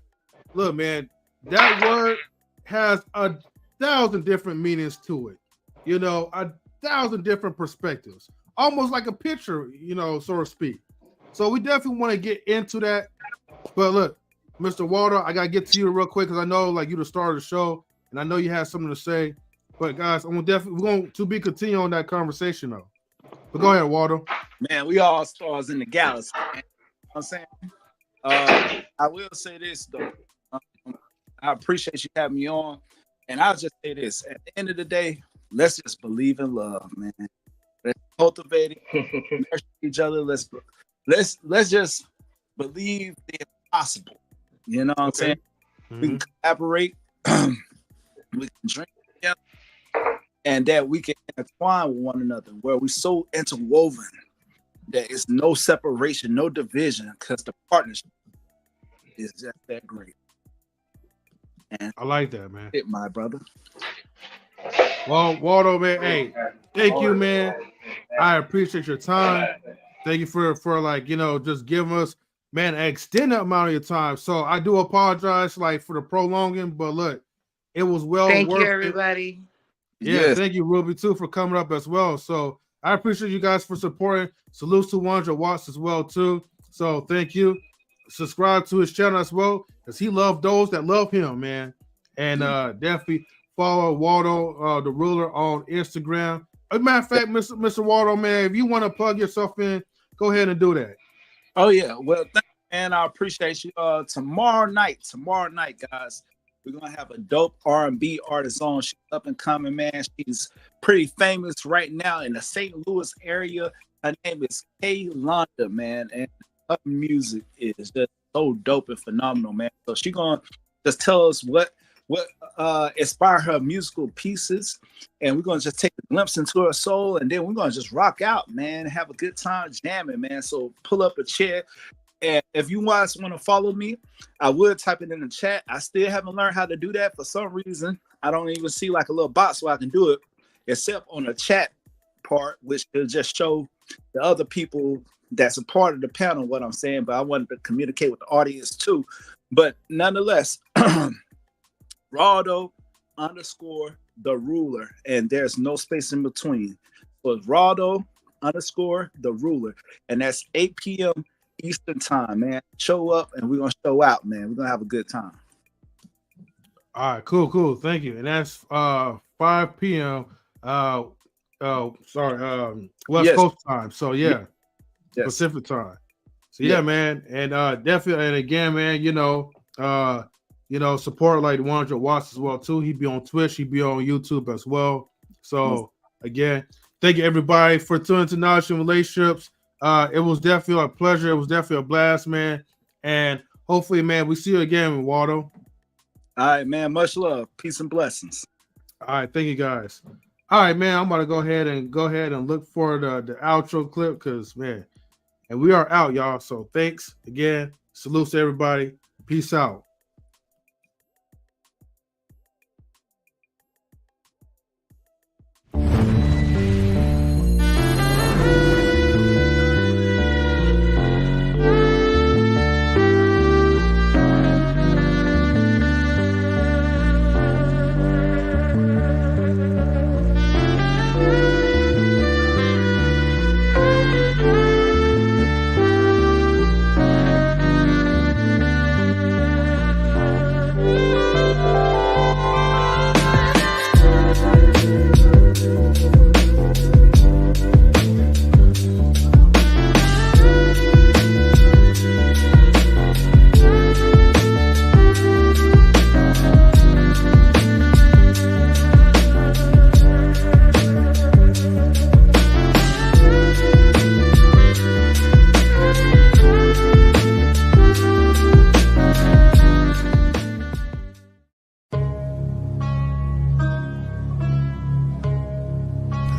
[SPEAKER 1] look, man, that word has 1,000 different meanings to it. 1,000 different perspectives. Almost like a picture, so to speak. So we definitely want to get into that. But look, Mr. Waldo, I gotta get to you real quick because I know like you the star of the show, and I know you have something to say. But guys, we're going to be continue on that conversation though. But go ahead, Waldo.
[SPEAKER 2] Man, we all stars in the galaxy. Man. You know what I'm saying? I will say this though. I appreciate you having me on. And I'll just say this: at the end of the day, let's just believe in love, man. Let's cultivate it, nurture each other. Let's just believe the impossible. You know what I'm saying? We can collaborate, we can drink together, and that we can intertwine with one another, where we're so interwoven that it's no separation, no division, because the partnership is just that great. And
[SPEAKER 1] I like that, man.
[SPEAKER 2] It, my brother.
[SPEAKER 1] Well, Waldo, man, hey, thank you, man. I appreciate your time. Thank you for like, you know, just giving us, man, an extended amount of your time. So I do apologize, like, for the prolonging, but look, it was well
[SPEAKER 5] Thank
[SPEAKER 1] worth
[SPEAKER 5] you, everybody.
[SPEAKER 1] Yeah,
[SPEAKER 2] Yes.
[SPEAKER 1] Thank you, Ruby, too, for coming up as well. So I appreciate you guys for supporting. Salute to 100 watts as well, too. So thank you. Subscribe to his channel as well, because he loved those that love him, man. And definitely follow Waldo, the ruler, on Instagram. As a matter of fact, Mr. Waldo, man, if you want to plug yourself in, go ahead and do that.
[SPEAKER 2] Oh, yeah. Well, thank you, man. I appreciate you. Tomorrow night, guys, we're going to have a dope R&B artist on. She's up and coming, man. She's pretty famous right now in the St. Louis area. Her name is Kay Londa, man. And her music is just so dope and phenomenal, man. So she's going to just tell us what inspired her musical pieces. And we're going to just take a glimpse into her soul. And then we're going to just rock out, man. Have a good time jamming, man. So pull up a chair. And if you guys want to follow me, I would type it in the chat. I still haven't learned how to do that for some reason. I don't even see like a little box where I can do it, except on the chat part, which will just show the other people that's a part of the panel what I'm saying. But I wanted to communicate with the audience too. But nonetheless, Raldo _ the ruler, and there's no space in between. So it's Raldo _ the ruler, and that's 8 p.m. Eastern time, man. Show up and we're gonna show out, man. We're gonna have a good time.
[SPEAKER 1] All right, cool. Thank you. And that's 5 p.m. West Coast time. So yeah, yes. Pacific time. So yeah, man. And definitely, and again, man, support like 100 watts as well too. He be on Twitch, he be on YouTube as well. So again, thank you everybody for tuning to Knowledge and Relationships. It was definitely a pleasure. It was definitely a blast, man. And hopefully, man, we see you again, Waldo.
[SPEAKER 2] All right, man. Much love. Peace and blessings.
[SPEAKER 1] All right, thank you guys. All right, man. I'm gonna go ahead and look for the outro clip, because man, and we are out, y'all. So thanks again. Salute to everybody. Peace out.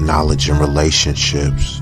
[SPEAKER 7] Knowledge and relationships.